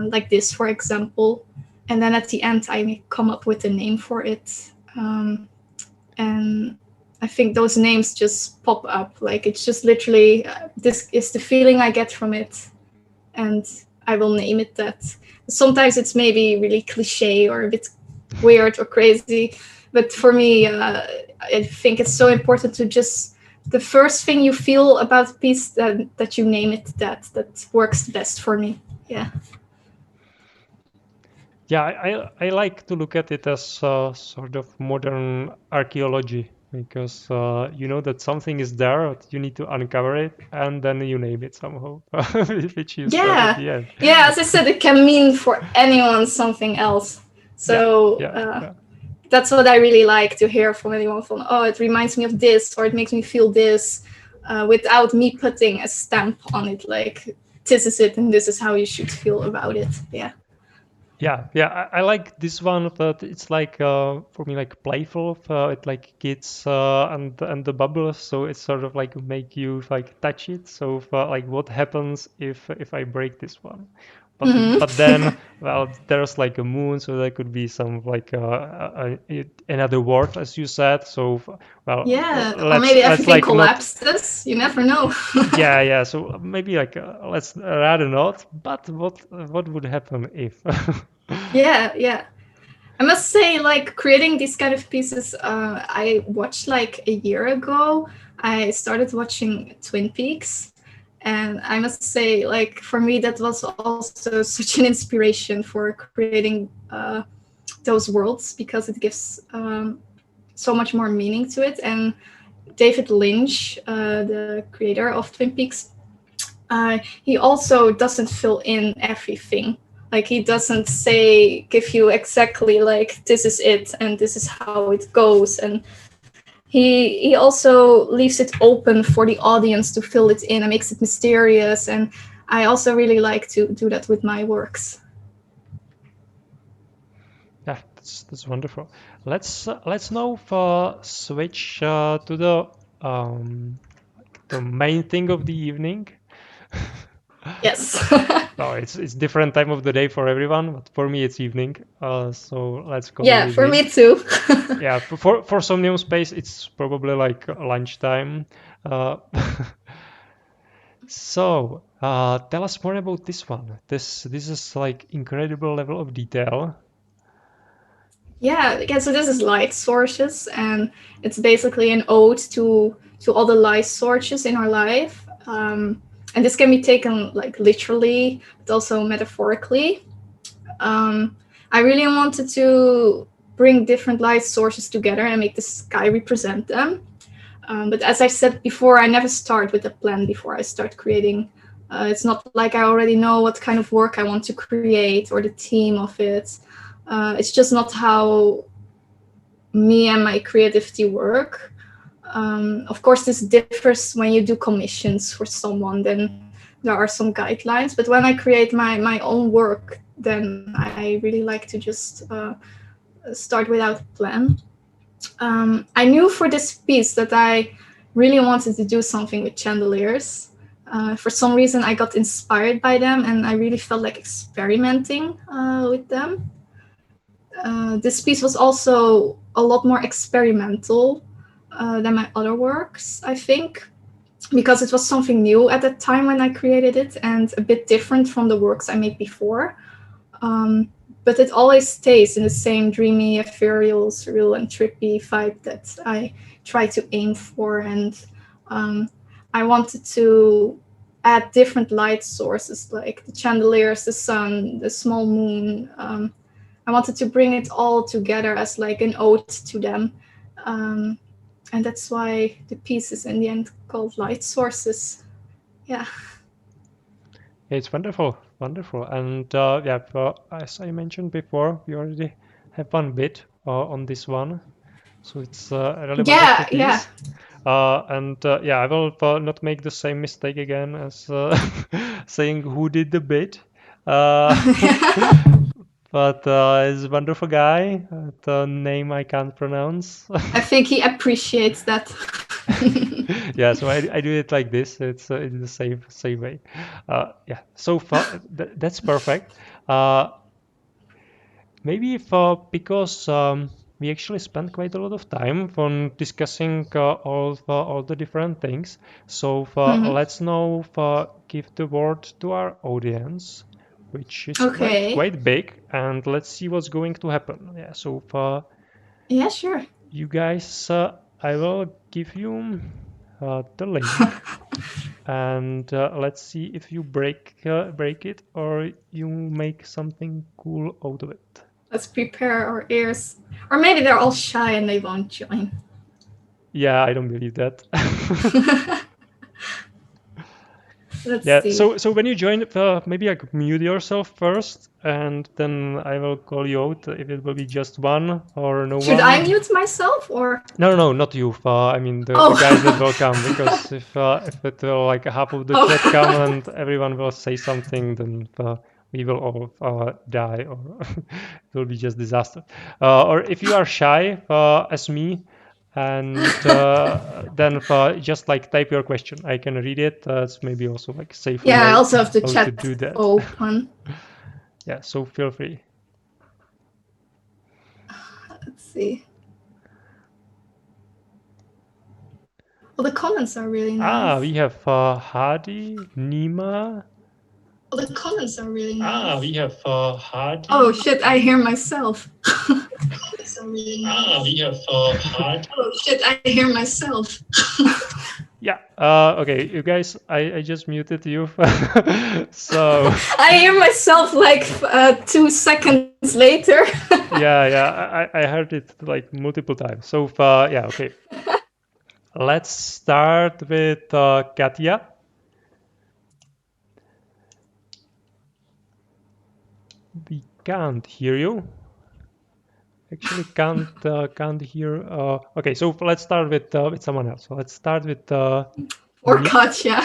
like this, for example, and then at the end I come up with a name for it, and I think those names just pop up. Like, it's just literally this is the feeling I get from it, and I will name it that. Sometimes it's maybe really cliche or a bit weird or crazy, but for me, I think it's so important to just, the first thing you feel about a piece, that you name it that works best for me. Yeah. Yeah, I like to look at it as sort of modern archaeology, because you know that something is there, but you need to uncover it, and then you name it somehow, which you said at the end. Yeah, as I said, it can mean for anyone something else. So yeah. That's what I really like to hear from anyone, from, oh, it reminds me of this, or it makes me feel this, without me putting a stamp on it, like, this is it and this is how you should feel about it. Yeah, I like this one, but it's like for me like playful. It like kids and the bubbles, so it's sort of like make you like touch it. So like what happens if I break this one? But then, well, there's like a moon, so there could be some like another word, as you said. So well, Yeah, or let's maybe everything like not. collapses. You never know. Yeah. So maybe like let's rather not. But what would happen if? Yeah. I must say, like, creating these kind of pieces, I watched like a year ago. I started watching Twin Peaks, and I must say, like, for me, that was also such an inspiration for creating those worlds, because it gives so much more meaning to it. And David Lynch, the creator of Twin Peaks, he also doesn't fill in everything. Like, he doesn't give you exactly like, this is it and this is how it goes. And he also leaves it open for the audience to fill it in and makes it mysterious. And I also really like to do that with my works. Yeah, that's wonderful. Let's now switch to the main thing of the evening. Yes. Well, it's different time of the day for everyone, but for me it's evening. So let's call it Yeah, for evening. me too. Yeah, for Somnium Space it's probably like lunchtime. So tell us more about this one. This is like incredible level of detail. Yeah, so this is light sources, and it's basically an ode to all the light sources in our life. And this can be taken like literally, but also metaphorically. I really wanted to bring different light sources together and make the sky represent them. But as I said before, I never start with a plan before I start creating. It's not like I already know what kind of work I want to create or the theme of it. It's just not how me and my creativity work. Of course, this differs when you do commissions for someone, then there are some guidelines. But when I create my own work, then I really like to just start without a plan. I knew for this piece that I really wanted to do something with chandeliers. For some reason, I got inspired by them, and I really felt like experimenting with them. This piece was also a lot more experimental than my other works, I think, because it was something new at the time when I created it, and a bit different from the works I made before. But it always stays in the same dreamy, ethereal, surreal, and trippy vibe that I try to aim for. And I wanted to add different light sources, like the chandeliers, the sun, the small moon. I wanted to bring it all together as like an ode to them. And that's why the piece is in the end called Light Sources. Yeah. It's wonderful, wonderful. And as I mentioned before, we already have one bit on this one. So it's a really wonderful piece. Yeah. I will not make the same mistake again as saying who did the bit. But he's a wonderful guy. The name I can't pronounce. I think he appreciates that. Yeah, so I do it like this. It's in the same way. Yeah, so far that's perfect. Maybe if because we actually spent quite a lot of time on discussing all the different things. So let's now give the word to our audience, which is quite big, and let's see what's going to happen. Yeah. So yeah, sure. You guys, I will give you the link, and let's see if you break it or you make something cool out of it. Let's prepare our ears. Or maybe they're all shy and they won't join. Yeah, I don't believe that. Let's see. So when you join, maybe like mute yourself first, and then I will call you out if it will be just one or no one. Should I mute myself or? No, not you. I mean the guys that will come, because if it will like half of the chat come and everyone will say something, then we will all die, or it will be just disaster. Or if you are shy, as me, and then just like type your question. I can read it. It's maybe also like safe. Yeah, I also have the chat to do that. Open. Yeah, so feel free. Let's see. Well, the comments are really nice. We have Hadi, Nima. Well, the comments are really nice. We have Hadi. Oh shit, I hear myself. We have Hadi. Oh shit, I hear myself. Yeah, okay, you guys, I just muted you. So I hear myself like 2 seconds later. Yeah, I heard it like multiple times. So yeah, okay. Let's start with Katya. We can't hear you. Actually, can't hear. Okay, so let's start with someone else. So let's start with or Katya.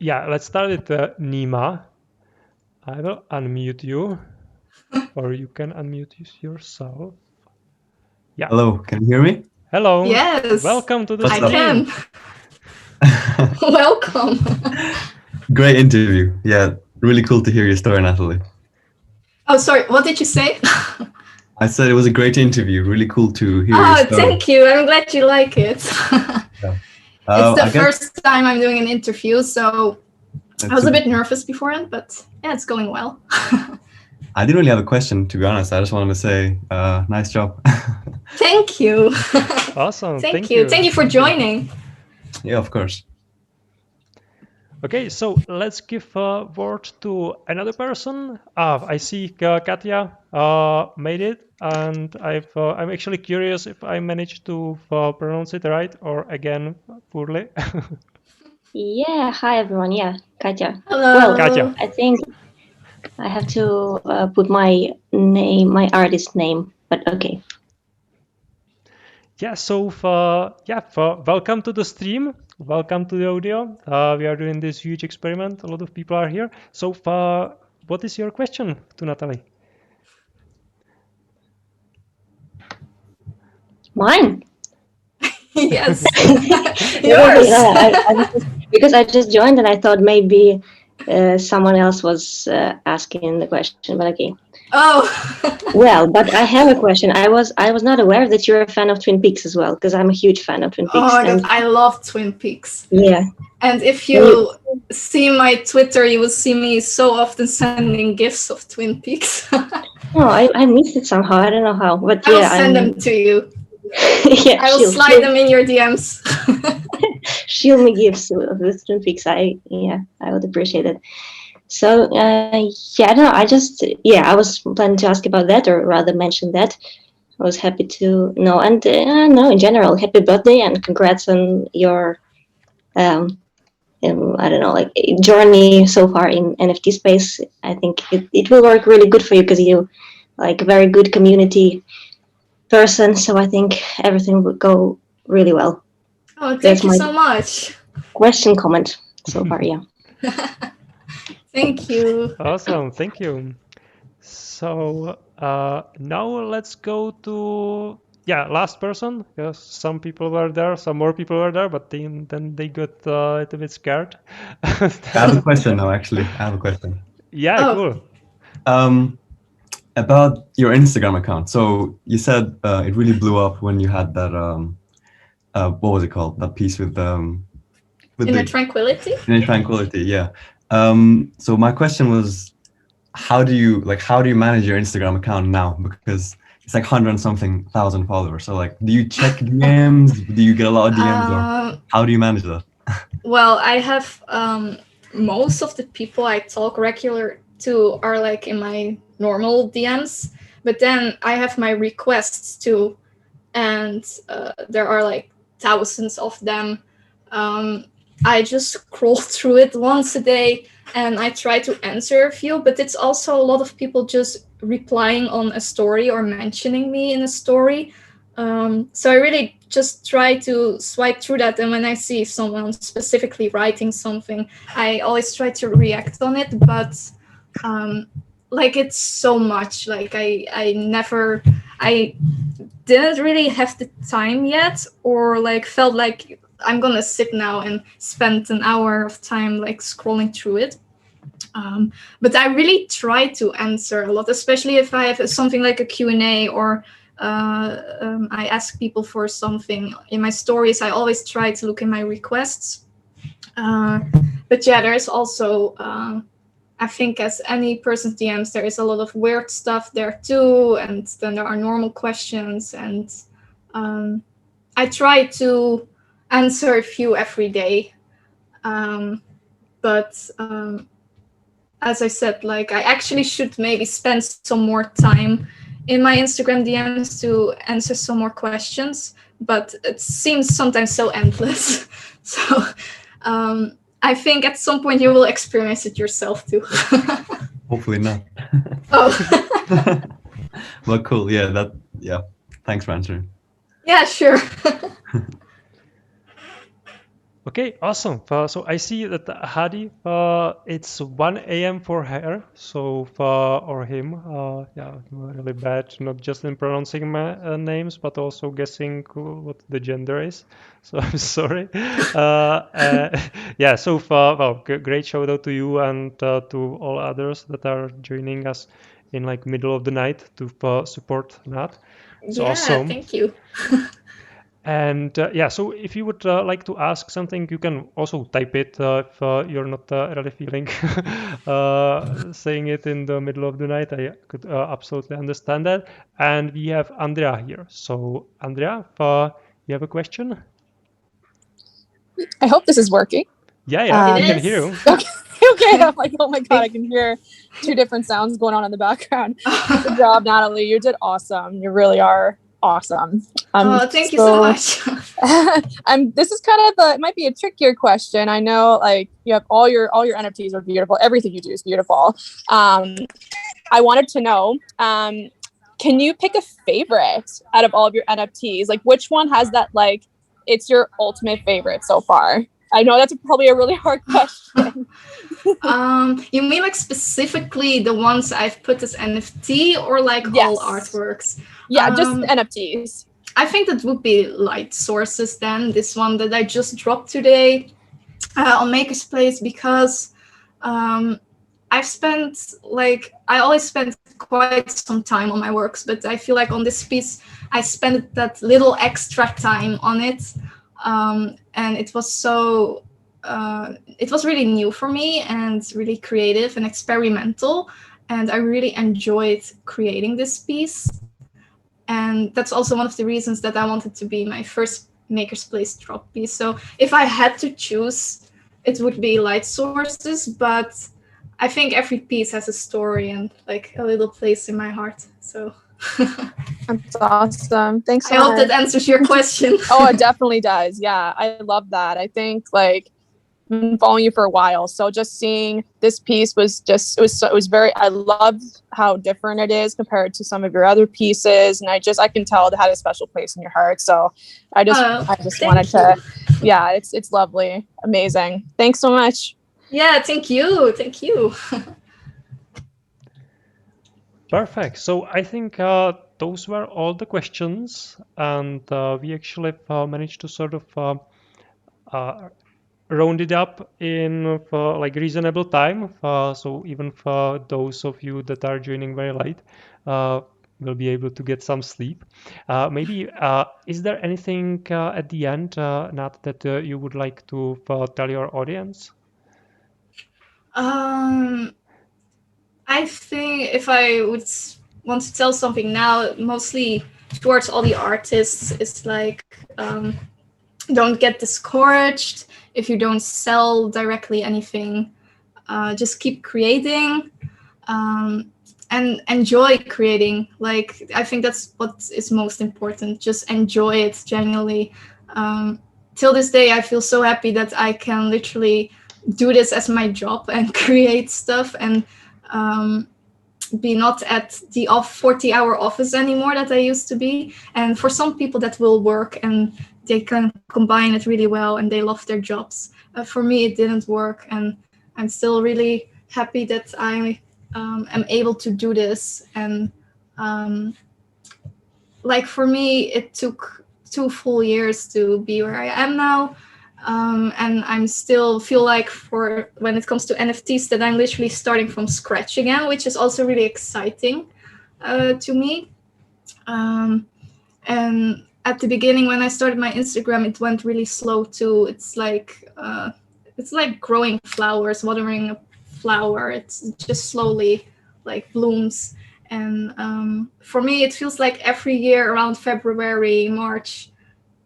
Yeah, let's start with Nima. I will unmute you, or you can unmute yourself. Yeah. Hello, can you hear me? Hello. Yes. Welcome to the stream. Welcome. Great interview. Yeah, really cool to hear your story, Natalie. Oh, sorry. What did you say? I said it was a great interview. Really cool to hear your story. Thank you. I'm glad you like it. Yeah. It's the first time I'm doing an interview, so I was a bit nervous beforehand, but yeah, it's going well. I didn't really have a question, to be honest. I just wanted to say, nice job. Thank you. Awesome. Thank you. Thank you for joining. Yeah, of course. Okay, so let's give a word to another person. I see Katya made it, and I'm actually curious if I managed to pronounce it right or again poorly. Yeah, hi everyone. Yeah, Katya. Hello. Well, Katya. I think I have to put my name, my artist name, but okay. Yeah, so welcome to the stream. Welcome to the audio. We are doing this huge experiment. A lot of people are here. So what is your question to Natalie? Mine? Yes. Yours. Because I just joined and I thought maybe someone else was asking the question, but okay. Oh. Well, but I have a question. I was not aware that you're a fan of Twin Peaks as well, because I'm a huge fan of Twin Peaks. Oh my God, I love Twin Peaks. Yeah. And if you see my Twitter, you will see me so often sending gifs of Twin Peaks. Oh, I missed it somehow. I don't know how, but I'll send them to you. Yeah, I will slide them in your DMs. Shield me gifts with Twin Peaks. I would appreciate it. So I don't know. I was planning to ask about that, or rather mention that. I was happy to know. And no, in general, happy birthday and congrats on your I don't know, like journey so far in NFT space. I think it will work really good for you because you like a very good community person. So I think everything will go really well. Oh, thank That's you my so much. question comment so far. Yeah. Thank you. Awesome, thank you. So now let's go to last person, because some people were there, some more people were there, but then they got a little bit scared. I have a question now, actually. I have a question. Yeah, Oh. cool. About your Instagram account. So you said it really blew up when you had that, what was it called? That piece with Inner Tranquility? Inner Tranquility, yeah. So my question was, how do you manage your Instagram account now? Because it's like 100 and something thousand followers. So like, do you check DMs? Do you get a lot of DMs, or how do you manage that? Well, I have most of the people I talk regular to are like in my normal DMs, but then I have my requests too, and there are like thousands of them. I just scroll through it once a day and I try to answer a few, but it's also a lot of people just replying on a story or mentioning me in a story. So I really just try to swipe through that, and when I see someone specifically writing something, I always try to react on it. But like, it's so much. Like I didn't really have the time yet, or like felt like I'm gonna sit now and spend an hour of time like scrolling through it. But I really try to answer a lot, especially if I have something like a Q&A, or I ask people for something in my stories. I always try to look in my requests. But yeah, there's also, I think as any person's DMs, there is a lot of weird stuff there too. And then there are normal questions. And I try to answer a few every day. But as I said, like, I actually should maybe spend some more time in my Instagram DMs to answer some more questions, but it seems sometimes so endless. So I think at some point you will experience it yourself too. Hopefully not. Oh. Well, cool. Yeah, thanks for answering. Yeah, sure. Okay, awesome. So I see that Hadi, it's 1 a.m. for her, so or him. Yeah, really bad, not just in pronouncing my names, but also guessing what the gender is. So I'm sorry. Yeah, so well, great shout out to you and to all others that are joining us in like middle of the night to support Nat. It's yeah, awesome. thank you. And yeah, so if you would like to ask something, you can also type it if you're not really feeling saying it in the middle of the night. I could absolutely understand that. And we have Andrea here. So Andrea, if you have a question? I hope this is working. Yeah, It we can is. hear you. Okay, I'm like, oh my God, I can hear two different sounds going on in the background. Good job, Natalie. You did awesome. You really are awesome. Thank you so much. This is kind of it might be a trickier question. I know, like, you have all your NFTs are beautiful. Everything you do is beautiful. I wanted to know, can you pick a favorite out of all of your NFTs? Like, which one has that, like, it's your ultimate favorite so far? I know that's probably a really hard question. You mean like specifically the ones I've put as NFT, or like all artworks? Yeah, just NFTs. I think that would be Light Sources then, this one that I just dropped today on Makerspace, because I always spend quite some time on my works, but I feel like on this piece I spent that little extra time on it, and it was it was really new for me and really creative and experimental, and I really enjoyed creating this piece. And that's also one of the reasons that I wanted to be my first Makerspace drop piece. So if I had to choose, it would be Light Sources, but I think every piece has a story and like a little place in my heart. So That's awesome. Thanks so I hope much. that answers your question. Oh, it definitely does. Yeah, I love that. I think like I've been following you for a while, so just seeing this piece was just it was very. I loved how different it is compared to some of your other pieces, and I can tell it had a special place in your heart. So I just Thank wanted you. to, yeah, it's lovely, amazing. Thanks so much. Yeah, thank you. Thank you. Perfect. So I think those were all the questions, and we actually managed to sort of round it up in like reasonable time. So even for those of you that are joining very late, will be able to get some sleep. Maybe is there anything at the end, Nat, that you would like to tell your audience? I think if I would want to tell something now, mostly towards all the artists, is like don't get discouraged if you don't sell directly anything. Just keep creating and enjoy creating. Like I think that's what is most important. Just enjoy it genuinely. Till this day, I feel so happy that I can literally do this as my job and create stuff and be not at the 40-hour office anymore that I used to be. And for some people that will work and they can combine it really well and they love their jobs. For me, it didn't work, and I'm still really happy that I am able to do this. And like for me, it took 2 full years to be where I am now. And I'm still feel like for when it comes to NFTs that I'm literally starting from scratch again, which is also really exciting to me. And at the beginning when I started my Instagram, it went really slow too. It's like growing flowers, watering a flower. It's just slowly like blooms. And for me, it feels like every year around February, March,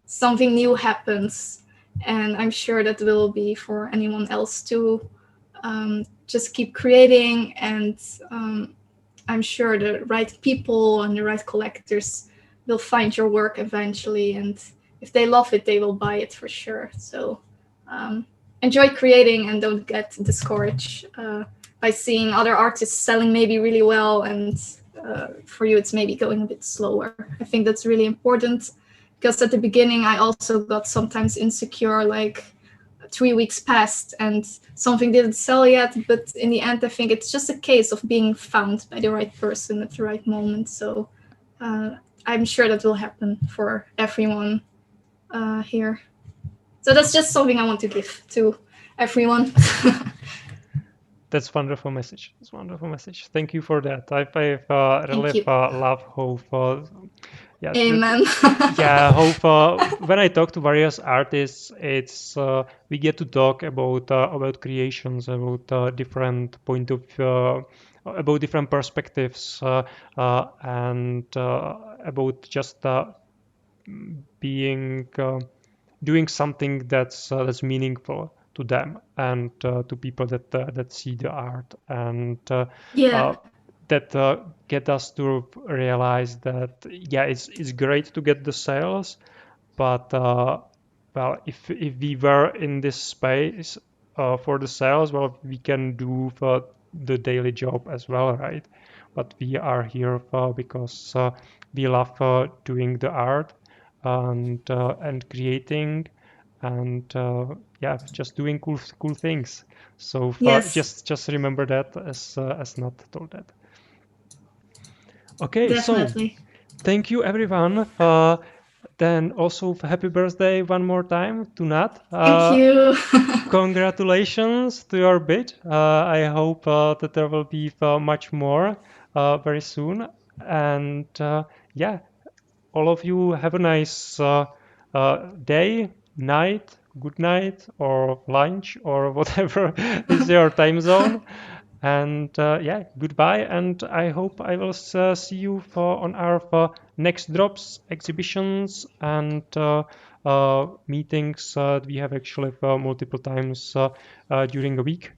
something new happens. And I'm sure that will be for anyone else too. Just keep creating, and I'm sure the right people and the right collectors will find your work eventually. And if they love it, they will buy it for sure. So enjoy creating and don't get discouraged by seeing other artists selling maybe really well, and for you it's maybe going a bit slower. I think that's really important, because at the beginning I also got sometimes insecure, like 3 weeks passed and something didn't sell yet, but in the end I think it's just a case of being found by the right person at the right moment. So I'm sure that will happen for everyone here. So that's just something I want to give to everyone. That's wonderful message. That's wonderful message. Thank you for that. I really you. love how yeah. Amen. How when I talk to various artists, it's we get to talk about creations, about different point of about different perspectives, and about just being doing something that's meaningful to them and to people that see the art, and Yeah. that get us to realize that yeah, it's great to get the sales, but well, if we were in this space for the sales, well, we can do the daily job as well, right? But we are here because we love doing the art and creating and yeah, just doing cool things. So Yes. just remember that as Nat told that. Okay, Definitely. so thank you everyone. Then also happy birthday one more time to Nat. Thank you. Congratulations to your bid. I hope that there will be much more very soon. And yeah, all of you have a nice day, night, good night, or lunch, or whatever is your time zone. And yeah, goodbye. And I hope I will see you on our next drops, exhibitions, and meetings. We have actually multiple times during a week.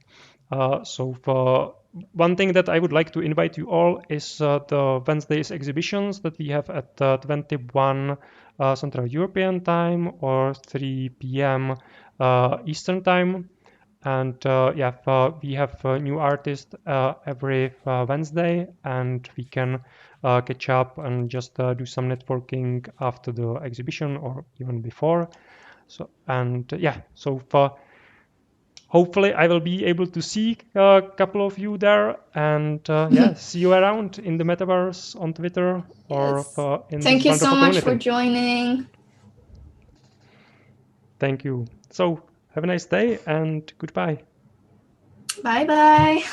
So one thing that I would like to invite you all is the Wednesdays exhibitions that we have at 21 Central European Time or 3 p.m. Eastern Time. And we have new artists every Wednesday, and we can catch up and just do some networking after the exhibition or even before. So hopefully I will be able to see a couple of you there, and see you around in the metaverse on Twitter or Yes. in Thank this you so wonderful much for community. joining. Thank you. So have a nice day and goodbye. Bye bye.